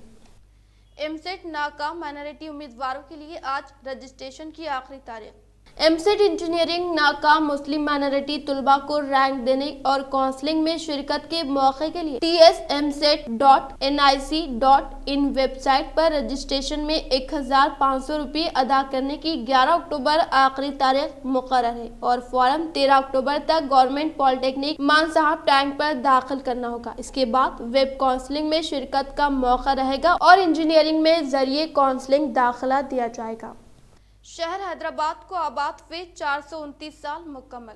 एमसेट नाकाम माइनॉरिटी उम्मीदवारों के लिए आज रजिस्ट्रेशन की आखिरी तारीख। एमसेट इंजीनियरिंग नाकाम मुस्लिम माइनॉरिटी तुलबा को रैंक देने और काउंसलिंग में शिरकत के मौके के लिए tsmset.nic.in वेबसाइट पर रजिस्ट्रेशन में 1,500 रुपये अदा करने की 11 अक्टूबर आखिरी तारीख मुकर्रर है और फॉर्म 13 अक्टूबर तक गवर्नमेंट पॉलिटेक्निक मानसाहब टैंक पर दाखिल करना होगा। इसके बाद वेब काउंसलिंग में शिरकत का मौका रहेगा और इंजीनियरिंग में जरिए काउंसलिंग दाखिला दिया जाएगा। शहर हैदराबाद को आबाद हुए 429 साल मुकम्मल।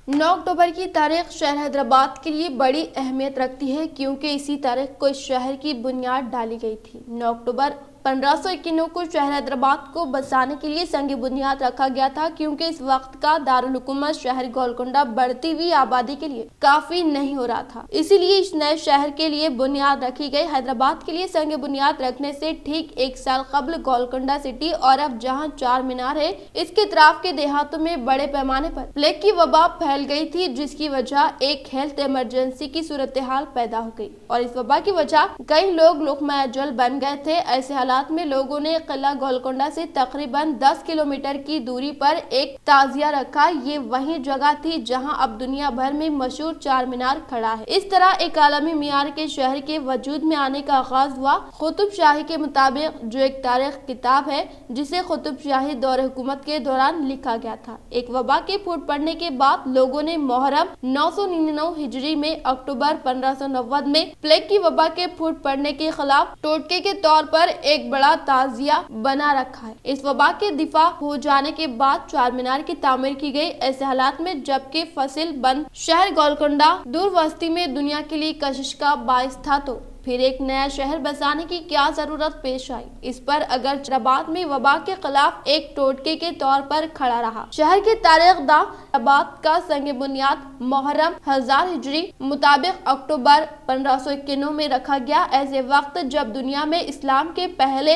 9 अक्टूबर की तारीख शहर हैदराबाद के लिए बड़ी अहमियत रखती है क्योंकि इसी तारीख को इस शहर की बुनियाद डाली गई थी। 9 अक्टूबर 1591 को शहर हैदराबाद को बसाने के लिए संग बुनियाद रखा गया था क्योंकि इस वक्त का दारुल हुकूमत शहर गोलकुंडा बढ़ती हुई आबादी के लिए काफी नहीं हो रहा था, इसीलिए इस नए शहर के लिए बुनियाद रखी गई। हैदराबाद के लिए संग बुनियाद रखने से ठीक 1 साल कबल गोलकुंडा सिटी और अब जहां 4 मीनार है, इसके इतराफ के देहातों में बड़े पैमाने पर प्लेग की वबा फैल गई थी, जिसकी वजह एक हेल्थ इमरजेंसी की सूरत हाल पैदा हो गई और इस वबा की वजह कई लोग लुकमा अजल बन गए थे। ऐसे हालात में लोगों ने किला गोलकुंडा से तकरीबन 10 किलोमीटर की दूरी पर एक ताजिया रखा। ये वही जगह थी जहां अब दुनिया भर में मशहूर 4 मीनार खड़ा है। इस तरह एक आलमी मियार के शहर के वजूद में आने का आगाज हुआ। कुतुब शाही के मुताबिक, जो एक तारीख किताब है जिसे कुतुब शाही दौर हुकूमत के दौरान लिखा गया था, एक वबा के फूट पड़ने के बाद लोगों ने मुहर्रम 999 हिजरी में अक्टूबर 1590 में प्लेग की वबा के फूट पड़ने के खिलाफ टोटके के तौर पर एक बड़ा ताजिया बना रखा है। इस वबा के दिफा हो जाने के बाद 4 मीनार की तामीर की गई। ऐसे हालात में जबकि फसिल बंद शहर गोलकुंडा दूर वस्ती में दुनिया के लिए कशिश का बाइस था, तो फिर एक नया शहर बसाने की क्या जरूरत पेश आई। इस पर अगर हैदराबाद में वबा के खिलाफ एक टोटके के तौर पर खड़ा रहा। शहर के तारीख दां हैदराबाद का संग बुनियाद मुहर्रम 1000 हिजरी मुताबिक अक्टूबर 1591 में रखा गया। ऐसे वक्त जब दुनिया में इस्लाम के पहले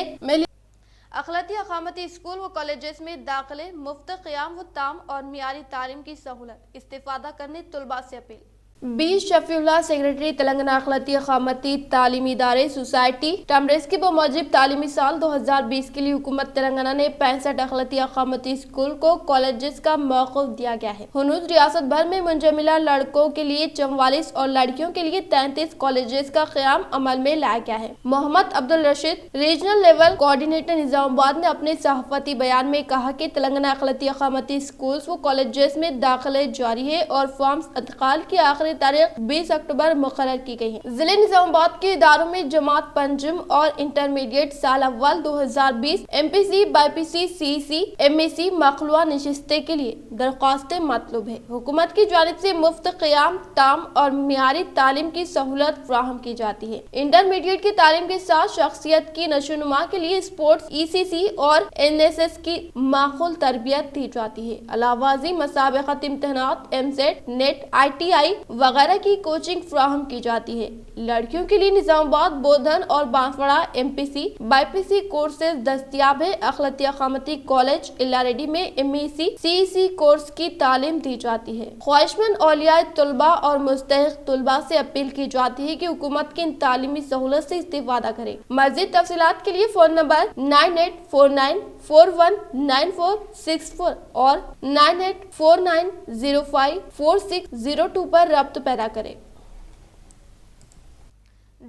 अखलाती अकामती स्कूल व कॉलेजेस में दाखिले, मुफ्त क़याम व ताम और मियारी तालीम की सहूलत, इस्तिफादा करने तुलबा से अपील। 20 शफीउल्लाह सेक्रेटरी तेलंगाना अखलाती अकामती तालीमी इदारे सोसाइटी टमरेस्की बमौजिब तालीमी साल 2020 के लिए हुकूमत तेलंगाना ने 65 अखलाती अकामती स्कूल को कॉलेजेस का मौक़िफ़ दिया गया है। हुनूज रियासत भर में मुंजमिला लड़कों के लिए 44 और लड़कियों के लिए 33 कॉलेजेस का क़याम अमल में लाया गया है। Mohammed Abdul Rashid, regional level coordinator Nizamabad ने अपने सहाफ़ती बयान में कहा कि तेलंगाना अखलाती अकामती स्कूल व कॉलेजेस में दाखिले जारी है और फॉर्म्स इंतकाल की आखिरी तारीख 20 अक्टूबर मुकर्रर की गई है। जिले निजामाबाद के इदारों में जमात पंजम और इंटरमीडिएट साल अव्वल 2020 MPC, BPC, CEC, MAC मखलूआ नशिस्ते के लिए दरख्वास्तें मतलूब है। हुकूमत की जानिब से मुफ्त क़याम, ताम और मियारी तालीम की सहूलत फराहम की जाती है। इंटरमीडिएट की तालीम के साथ शख्सियत की नशोनुमा के लिए स्पोर्ट्स, ECC और NSS की माकूल तरबियत दी जाती है। अलावाजी मसाबक़त इम्तहानात, MSET, NET, ITI वगैरह की कोचिंग फ्राहम की जाती है। लड़कियों के लिए निजामाबाद, बोधन और बांसवाड़ा MPC, BPC कोर्सेज दस्तियाब है। अखलाती अकामती कॉलेज इलारेडी में MEC, CEC कोर्स की तालीम दी जाती है। ख्वाहिशमंद औलिया तुलबा और मुस्तहिक तुलबा से अपील की जाती है कि हुकूमत की इन तालीमी सहूलत से इस्तिफादा करें। मज़ीद तफसीलात के लिए फोन नंबर 9849419464 और 9849054602 पर रब्त पैदा करें।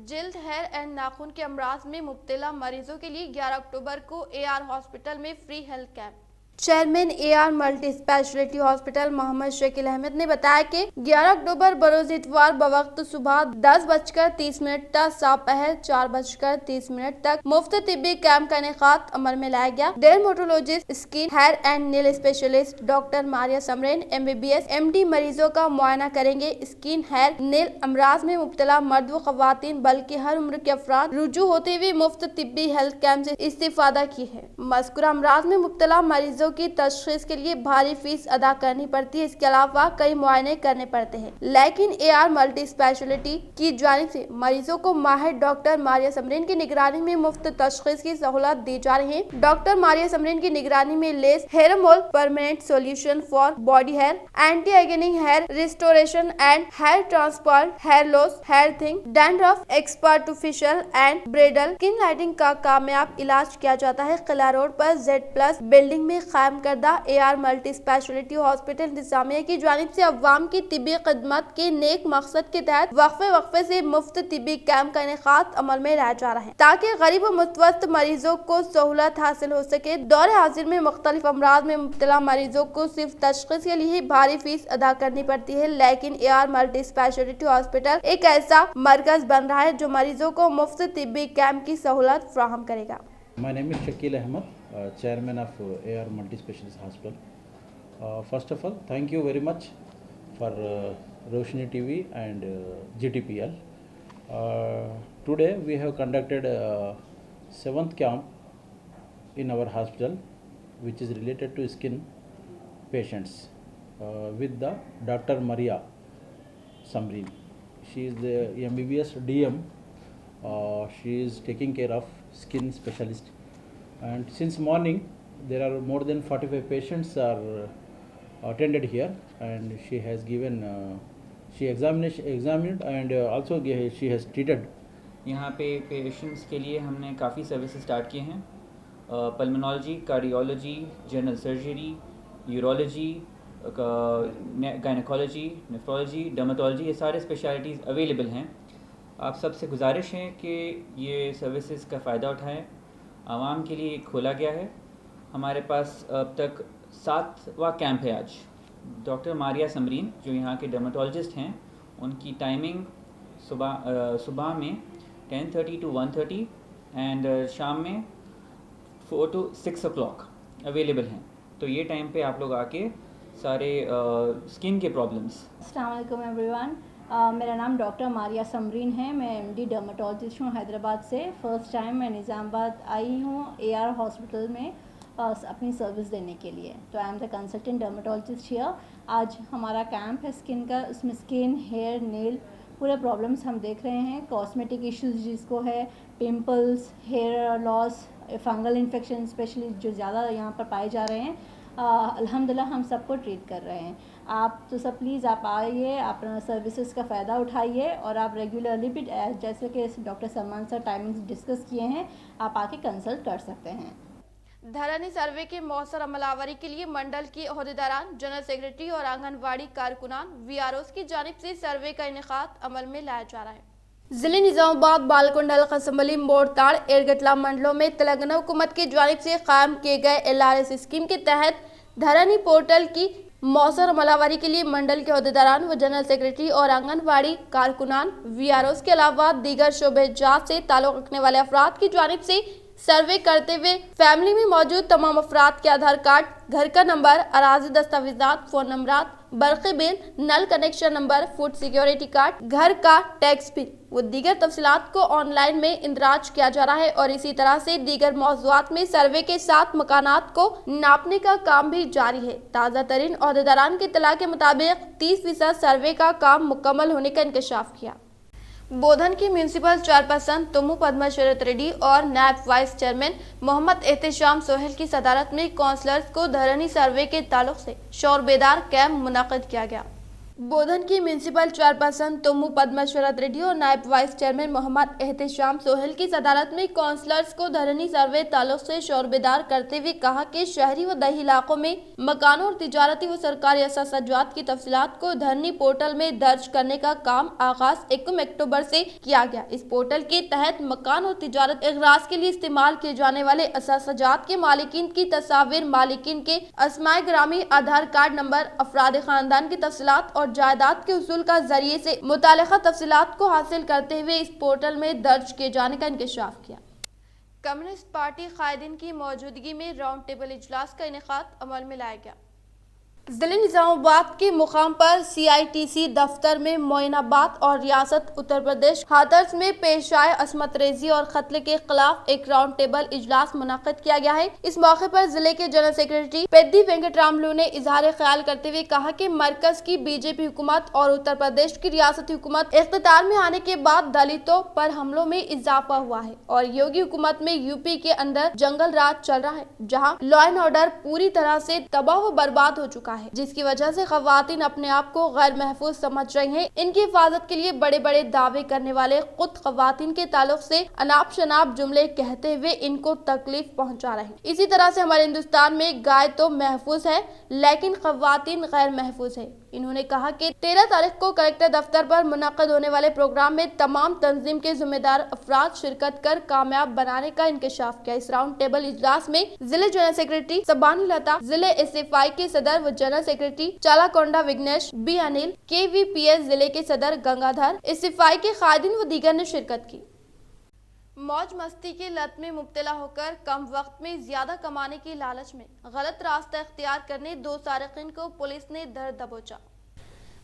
जिल्द, हेयर एंड नाखून के अमराज में मुब्तला मरीजों के लिए 11 अक्टूबर को AR हॉस्पिटल में free health camp. Chairman AR multi specialty hospital Mohammed Shakeel Ahmed ने बताया कि 11 अक्टूबर बरोज इतवार बवक्त सुबह 10:30 तक दोपहर 4:30 तक मुफ्त तिब्बी कैंप का इनेकाद अमल में लाया गया। Dermatologist, skin, hair and nail specialist doctor Maria Samreen MBBS MD मरीजों का मुआयना करेंगे। स्किन, हेयर, नेल अमराज में मुब्तला मर्द व खवातीन बल्कि हर उम्र के अफराद रुजू होते हुए मुफ्त तिब्बी हेल्थ कैंप से इस्तिफादा की है। मज़कूरा अमराज में मुब्तला मरीजों की तशखीस के लिए भारी फीस अदा करनी पड़ती है। इसके अलावा कई मुआयने करने पड़ते हैं, लेकिन AR मल्टी स्पेशलिटी की जानिब से मरीजों को माहिर डॉक्टर मारिया समरीन की निगरानी में मुफ्त तशखीस की सहूलत दी जा रही है। डॉक्टर मारिया समरीन की निगरानी में लेस, hair mole, permanent solution for body hair, anti ageing hair restoration and hair transplant, hair loss, hair thing, dandruff, expert and bridal, skin lighting का कामयाब इलाज किया जाता है। किला रोड पर Z+ बिल्डिंग में कायम करदा AR मल्टी स्पेशलिटी हॉस्पिटल इंतजामिया की जानिब से अवाम की तिब्बी खिदमत के नेक मकसद के तहत वक्फे से मुफ्त तिब्बी कैंप का इनेकाद अमल में लाया जा रहा है ताकि गरीब और मुतवस्त मरीजों को सहूलत हासिल हो सके। दौरे हाजिर में मुख्तलिफ अमराज में मुब्तला मरीजों को सिर्फ तशखीस के लिए भारी फीस अदा करनी पड़ती है, लेकिन AR मल्टी स्पेशलिटी हॉस्पिटल एक ऐसा मरकज बन रहा है जो मरीजों को मुफ्त तिब्बी कैंप की सहूलत फराहम करेगा। My name is Shakil Ahmed, chairman of AR Multi Specialist Hospital. First of all, thank you very much for Roshni TV and GTPL. Today we have conducted a 7th camp in our hospital, which is related to skin patients with the Dr. Maria Samreen. She is the MBBS DM. She is taking care of skin specialist, and since morning there are more than 45 patients are attended here, and she has given she examined and also she has treated. यहाँ पे patients के लिए हमने काफ़ी services start किए हैं। Pulmonology, cardiology, general surgery, urology, gynaecology, nephrology, dermatology, ये सारे स्पेशलिटीज़ अवेलेबल हैं। आप सबसे गुजारिश है कि ये सर्विसेज का फ़ायदा उठाएं। आवाम के लिए खोला गया है। हमारे पास अब तक 7वां कैंप है आज। डॉक्टर मारिया समरीन जो यहाँ के डर्मेटोलॉजिस्ट हैं, उनकी टाइमिंग सुबह में 10:30 to 1:30 एंड शाम में 4 to 6 o'clock अवेलेबल हैं। तो ये टाइम पे आप लोग आके सारे स्किन के प्रॉब्लम्स। अस्सलाम वालेकुम एवरीवन। मेरा नाम डॉक्टर मारिया समरीन है। मैं MD डर्मेटोलॉजिस्ट हूँ हैदराबाद से। फ़र्स्ट टाइम मैं निज़ामाबाद आई हूँ AR हॉस्पिटल में अपनी सर्विस देने के लिए। तो I am the consultant dermatologist here. आज हमारा कैंप है स्किन का, उसमें स्किन, हेयर, नेल पूरे प्रॉब्लम्स हम देख रहे हैं। कॉस्मेटिक इश्यूज़ जिसको है, pimples, hair loss, fungal infection specially जो ज़्यादा यहाँ पर पाए जा रहे हैं, अल्हम्दुलिल्लाह हम सबको ट्रीट कर रहे हैं। आप तो सब प्लीज़ आप आइए, आप सर्विसेज का फ़ायदा उठाइए, और आप रेगुलरली भी जैसे कि doctor Salman sir timings discuss किए हैं, आप आके कंसल्ट कर सकते हैं। धरनी सर्वे के मौसर अमलावरी के लिए मंडल की ओहदेदारान, जनरल सेक्रेटरी और आंगनवाड़ी कारकुनान VROs की जानिब से सर्वे का इनेकाद अमल में लाया जा रहा है। जिले निजामाबाद, बालकुंडल, कसमली, मोड़ताड़, एरगटला मंडलों में तेलंगाना हुकूमत की जानिब से कायम किए गए LRS स्कीम के तहत धरनी पोर्टल की मौसर अमलावरी के लिए मंडल के ओहदेदारान व जनरल सेक्रेटरी और आंगनवाड़ी कारकुनान VROs के अलावा दीगर शोबे जात से ताल्लुक़ रखने वाले अफराद की जानिब से सर्वे करते हुए फैमिली में मौजूद तमाम अफराद के आधार कार्ड, घर का नंबर, अराजी दस्तावेजात, फ़ोन नंबरात, बरक़ी बिल, नल connection number, food security card, घर का टैक्स बिल व दीगर तफसीलात को ऑनलाइन में इंदराज किया जा रहा है। और इसी तरह से दीगर मौज़ूआत में सर्वे के साथ मकानात को नापने का काम भी जारी है। ताज़ा तरीन ओहदेदारान की इत्तला के मुताबिक 30% सर्वे का काम मुकम्मल होने का इंकशाफ किया। बोधन की म्यूनसिपल चेयरपर्सन तुमू पद्माश्वरत रेड्डी और नायब वाइस चेयरमैन मोहम्मद एहतेशाम सोहेल की सदारत में काउंसलर्स को धरनी सर्वे के ताल्लुक से शौर बेदार कैंप मुनाकिद किया गया। बोधन की म्यूनसिपल चेयरपर्सन तुमू पद्माश्वरत रेड्डी और नायब वाइस चेयरमैन मोहम्मद एहतेशाम सोहेल की सदारत में काउंसलर्स को धरनी सर्वे ताल्लुक से शौर बेदार करते हुए कहा कि शहरी व दही इलाकों में मकानों और तिजारती व सरकारी असासाजात की तफसीलात को धरनी पोर्टल में दर्ज करने का काम आगाज 1 अक्टूबर से किया गया। इस पोर्टल के तहत मकान और तिजारत इगराज के लिए इस्तेमाल किए जाने वाले असासाजात के मालिकीन की तस्वीर, मालिकीन के अस्माए ग्रामी, आधार कार्ड नंबर, अफराद खानदान की तफसीलात और जायदाद के उसूल का जरिए से मुतालिका तफसीलात को हासिल करते हुए इस पोर्टल में दर्ज किए जाने का इंकशाफ किया। कम्युनिस्ट पार्टी कायदीन की मौजूदगी में राउंड टेबल इजलास का इनेकाद अमल में लाया गया। जिले निजामाबाद के मुकाम पर CITC दफ्तर में मोइनाबाद और रियासत उत्तर प्रदेश हाथरस में पेश आए असमत रेजी और कत्ल के खिलाफ एक राउंड टेबल इजलास मुनक्किद किया गया है। इस मौके पर जिले के जनरल सेक्रेटरी पेद्दी वेंकटरामलू ने इजहार ख्याल करते हुए कहा कि मरकज की BJP हुकूमत और उत्तर प्रदेश की रियासती हुकूमत इख्तियार में आने के बाद दलितों पर हमलों में इजाफा हुआ है और योगी हुकूमत में UP के अंदर जंगल राज चल रहा है, जहाँ लॉ एंड ऑर्डर पूरी तरह से तबाह व बर्बाद हो चुका है। है, जिसकी वजह से खवातीन अपने आप को गैर महफूज समझ रही हैं। इनकी हिफाजत के लिए बड़े बड़े दावे करने वाले खुद खवातीन के ताल्लुक से अनाप शनाप जुमले कहते हुए इनको तकलीफ पहुंचा रहे हैं। इसी तरह से हमारे हिंदुस्तान में गाय तो महफूज है लेकिन खवातीन गैर महफूज है। इन्होंने कहा कि 13 तारीख को कलेक्टर दफ्तर पर मुनक्कद होने वाले प्रोग्राम में तमाम तंजीम के जिम्मेदार अफराद शिरकत कर कामयाब बनाने का इंकशाफ किया। इस राउंड टेबल इजलास में जिले जनरल सेक्रेटरी सबानी लता, जिले एसएफआई के सदर व general secretary Chalakonda Vighnesh, B Anil, KVPS जिले के सदर गंगाधर, एसएफआई के कायदीन व दीगर ने शिरकत की। मौज मस्ती की लत में मुब्तला होकर कम वक्त में ज्यादा कमाने की लालच में गलत रास्ता इख्तियार करने 2 सारिकीन को पुलिस ने धर दबोचा।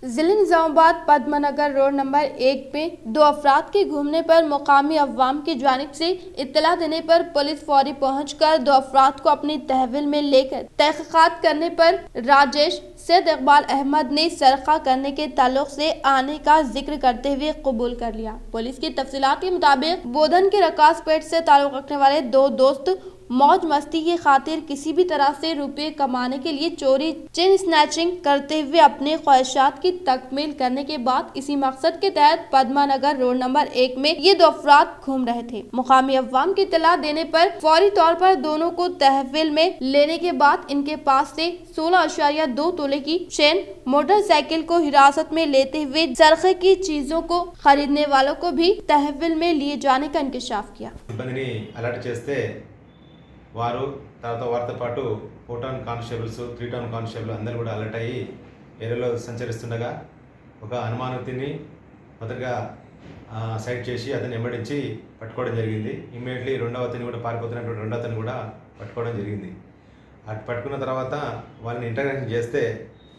जिले निजामाबाद पद्मनगर रोड नंबर 1 पे 2 अफराद के घूमने पर मुकामी अवाम की जानिब से इत्तला देने पर पुलिस फौरी पहुंचकर 2 अफराद को अपनी तहवील में लेकर तहकीकात करने पर राजेश सैयद इकबाल अहमद ने सरखा करने के ताल्लुक से आने का जिक्र करते हुए कबूल कर लिया। पुलिस की तफसीलात के मुताबिक बोधन के रकास पेट से ताल्लुक रखने वाले 2 दोस्त मौज मस्ती की खातिर किसी भी तरह से रुपये कमाने के लिए चोरी चेन स्नैचिंग करते हुए अपने ख्वाहिशात की तकमील करने के बाद इसी मकसद के तहत पद्मानगर रोड नंबर 1 में ये 2 अफराद घूम रहे थे। मुकामी अवाम की इत्तला देने पर फौरी तौर पर दोनों को तहवील में लेने के बाद इनके पास से 16.2 तोले की चेन, मोटरसाइकिल को हिरासत में लेते हुए सरखे की चीजों को खरीदने वालों को भी तहवील में लिए जाने का इंकशाफ किया। వారు తర్వాత వారితో పాటు 4 టౌన్ కానిస్టేబుల్స్ 3 టౌన్ కానిస్టేబుల్ అందరూ కూడా అలర్ట్ అయ్యి ఏరియాలో సంచరిస్తుండగా ఒక అనుమానితుని మొదటగా సైట్ చేసి అతన్ని వెంబడించి పట్టుకోవడం జరిగింది. ఇమ్మీడియట్లీ రెండవ అతన్ని కూడా పారిపోతున్నటువంటి రెండవ అతన్ని కూడా పట్టుకోవడం జరిగింది. అటు పట్టుకున్న తర్వాత వాళ్ళని ఇంటరాక్షన్ చేస్తే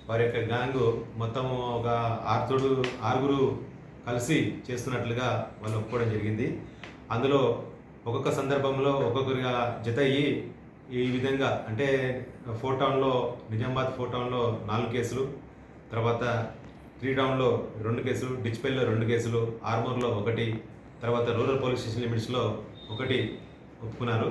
వారి యొక్క గ్యాంగ్ మొత్తం ఒక 6 కలిసి చేస్తున్నట్లుగా వాళ్ళు ఒప్పుకోవడం జరిగింది. అందులో ఒక్కొక్క సందర్భంలో ఒక్కొక్కరిగా జత అయ్యి ఈ విధంగా అంటే 4 టౌన్లో నిజామాబాద్ 4 టౌన్లో 4 కేసులు, తర్వాత 3 టౌన్లో 2 కేసులు, డిచ్పల్లిలో 2 కేసులు, ఆర్మూర్లో 1, తర్వాత రూరల్ పోలీస్ స్టేషన్ లిమిట్స్లో 1 ఒప్పుకున్నారు.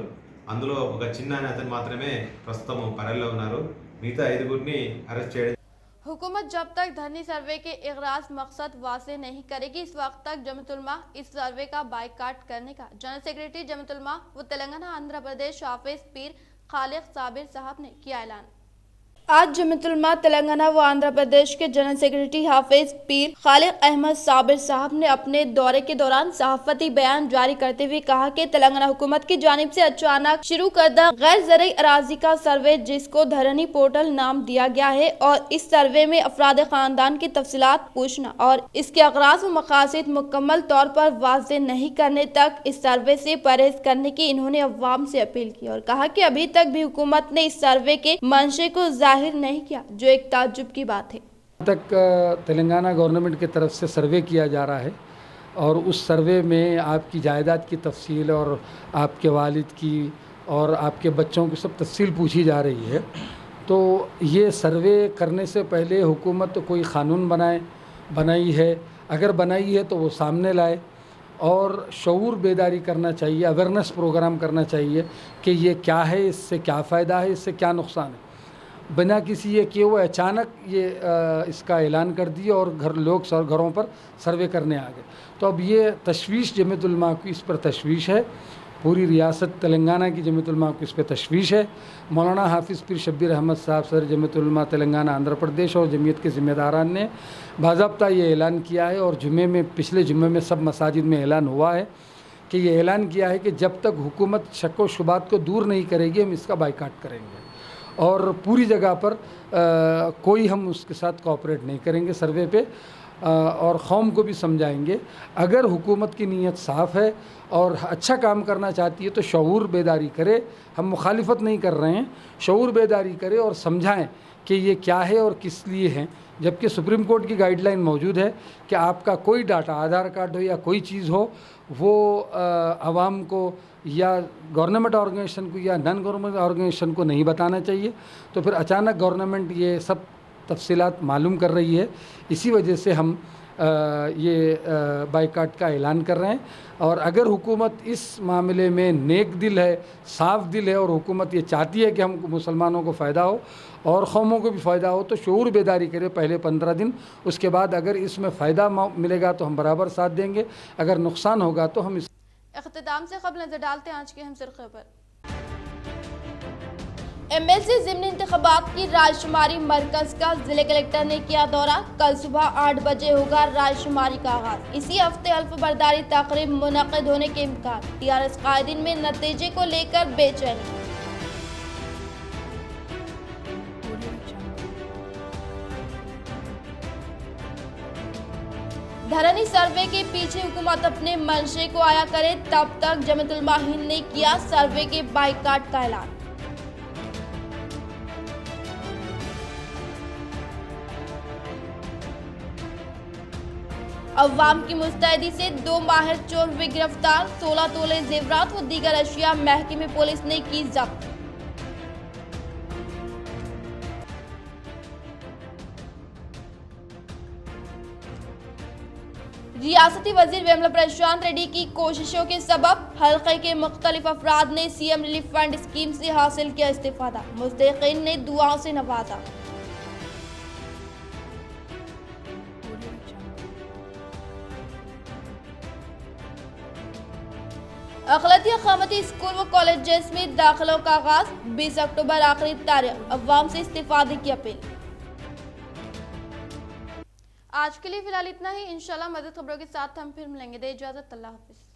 అందులో ఒక చిన్న అతను మాత్రమే ప్రస్తుతం పరారీలో ఉన్నారు. మిగతా 5గురిని అరెస్ట్ చేయడం. हुकूमत जब तक धरनी सर्वे के इगराज मकसद वाज़ेह नहीं करेगी इस वक्त तक जमीयत उलमा इस सर्वे का बाइकाट करने का जनरल सेक्रेटरी जमीयत उलमा व तेलंगाना आंध्र प्रदेश हाफिज पीर खालिक साबिर साहब ने किया ऐलान। आज जमीयत उलमा तेलंगाना व आंध्र प्रदेश के जनरल सेक्रेटरी हाफिज पीर खालिक अहमद साबिर साहब ने अपने दौरे के दौरान सहाफती बयान जारी करते हुए कहा कि तेलंगाना हुकूमत की जानिब से अचानक शुरू करदा गैर ज़रई अराजी का सर्वे जिसको धरनी पोर्टल नाम दिया गया है और इस सर्वे में अफराद खानदान की तफसीलात पूछना और इसके अगराज व मकासद मुकम्मल तौर पर वाज़ेह नहीं करने तक इस सर्वे से परहेज करने की इन्होंने अवाम से अपील की और कहा कि अभी तक भी हुकूमत ने इस सर्वे के मंशे को जाहिर नहीं किया जो एक ताज्जुब की बात है। तक तेलंगाना गवर्नमेंट की तरफ से सर्वे किया जा रहा है और उस सर्वे में आपकी जायदाद की तफसील और आपके वालिद की और आपके बच्चों की सब तफसील पूछी जा रही है। तो ये सर्वे करने से पहले हुकूमत तो कोई क़ानून बनाई है, अगर बनाई है तो वो सामने लाए और शऊर बेदारी करना चाहिए, अवेयरनेस प्रोग्राम करना चाहिए कि ये क्या है, इससे क्या फ़ायदा है, इससे क्या नुकसान है। बिना किसी ये किए हुए अचानक ये इसका ऐलान कर दिया और लोग घरों पर सर्वे करने आ गए। तो अब ये तशवीश जमीयत उलमा की इस पर तशवीश है, पूरी रियासत तेलंगाना की जमीयत उलमा को इस पर तशवीश है। मौलाना हाफिज़ पीर शब्बीर अहमद साहब सदर जमीयत उलमा तेलंगाना आंध्र प्रदेश और जमीयत के ज़िम्मेदारान ने बाज़ाब्ता ये ऐलान किया है और पिछले जुम्मे में सब मसाजिद में ऐलान हुआ है कि ये ऐलान किया है कि जब तक हुकूमत शक व शुबात को दूर नहीं करेगी हम इसका बाइकाट करेंगे और पूरी जगह पर कोई हम उसके साथ कोऑपरेट नहीं करेंगे सर्वे पे और कौम को भी समझाएंगे। अगर हुकूमत की नीयत साफ़ है और अच्छा काम करना चाहती है तो शऊर बेदारी करे, हम मुखालिफत नहीं कर रहे हैं, शऊर बेदारी करे और समझाएं कि ये क्या है और किस लिए है। जबकि सुप्रीम कोर्ट की गाइडलाइन मौजूद है कि आपका कोई डाटा आधार कार्ड हो या कोई चीज़ हो वो आवाम को या गवर्नमेंट ऑर्गेनाइजेशन को या नॉन गवर्नमेंट ऑर्गेनाइजेशन को नहीं बताना चाहिए। तो फिर अचानक गवर्नमेंट ये सब तफसीलात मालूम कर रही है, इसी वजह से हम ये बाइकाट का ऐलान कर रहे हैं। और अगर हुकूमत इस मामले में नेक दिल है, साफ दिल है और हुकूमत ये चाहती है कि हम मुसलमानों को फ़ायदा हो और कौमों को भी फ़ायदा हो तो शऊर बेदारी करे पहले 15 दिन। उसके बाद अगर इसमें फ़ायदा मिलेगा तो हम बराबर साथ देंगे, अगर नुकसान होगा तो हम इख्तिताम से कबल नजर डालते हैं आज की हमसर खबर। एमएलसी ज़िमनी इंतखाबात की रायशुमारी मरकज़ का जिले कलेक्टर ने किया दौरा। कल सुबह 8 बजे होगा रायशुमारी का आगाज। इसी हफ्ते हल्फ बर्दारी तकरीब मुनक़िद होने के इम्कान। टीआरएस कायदीन में नतीजे को लेकर बेचैनी। धरनी सर्वे के पीछे हुकूमत अपने मंशे को आया करे, तब तक जमात उलमा हिंद ने किया सर्वे के बाइकाट का ऐलान। अवाम की मुस्तैदी से 2 माहिर चोर हुए गिरफ्तार। 16 तोले जेवरात व दीगर अशिया महकमे पुलिस ने की जब्त। रियासती वजीर वेमला प्रशांत रेड्डी की कोशिशों के सबब हल्के के मुख्तलिफ अफराद ने सीएम रिलीफ फंड स्कीम से हासिल किया इस्तिफादा। मुस्तहिकीन ने दुआओं से नवाजा। अखिलती अकामती स्कूल व कॉलेजेस में दाखिलों का आगाज। 20 अक्टूबर आखिरी तारीख। अवाम से इस्तिफादे की अपील। आज के लिए फिलहाल इतना ही। इंशाल्लाह मज़ीद खबरों के साथ हम फिर मिलेंगे। दे इजाज़त। अल्लाह हाफिज़।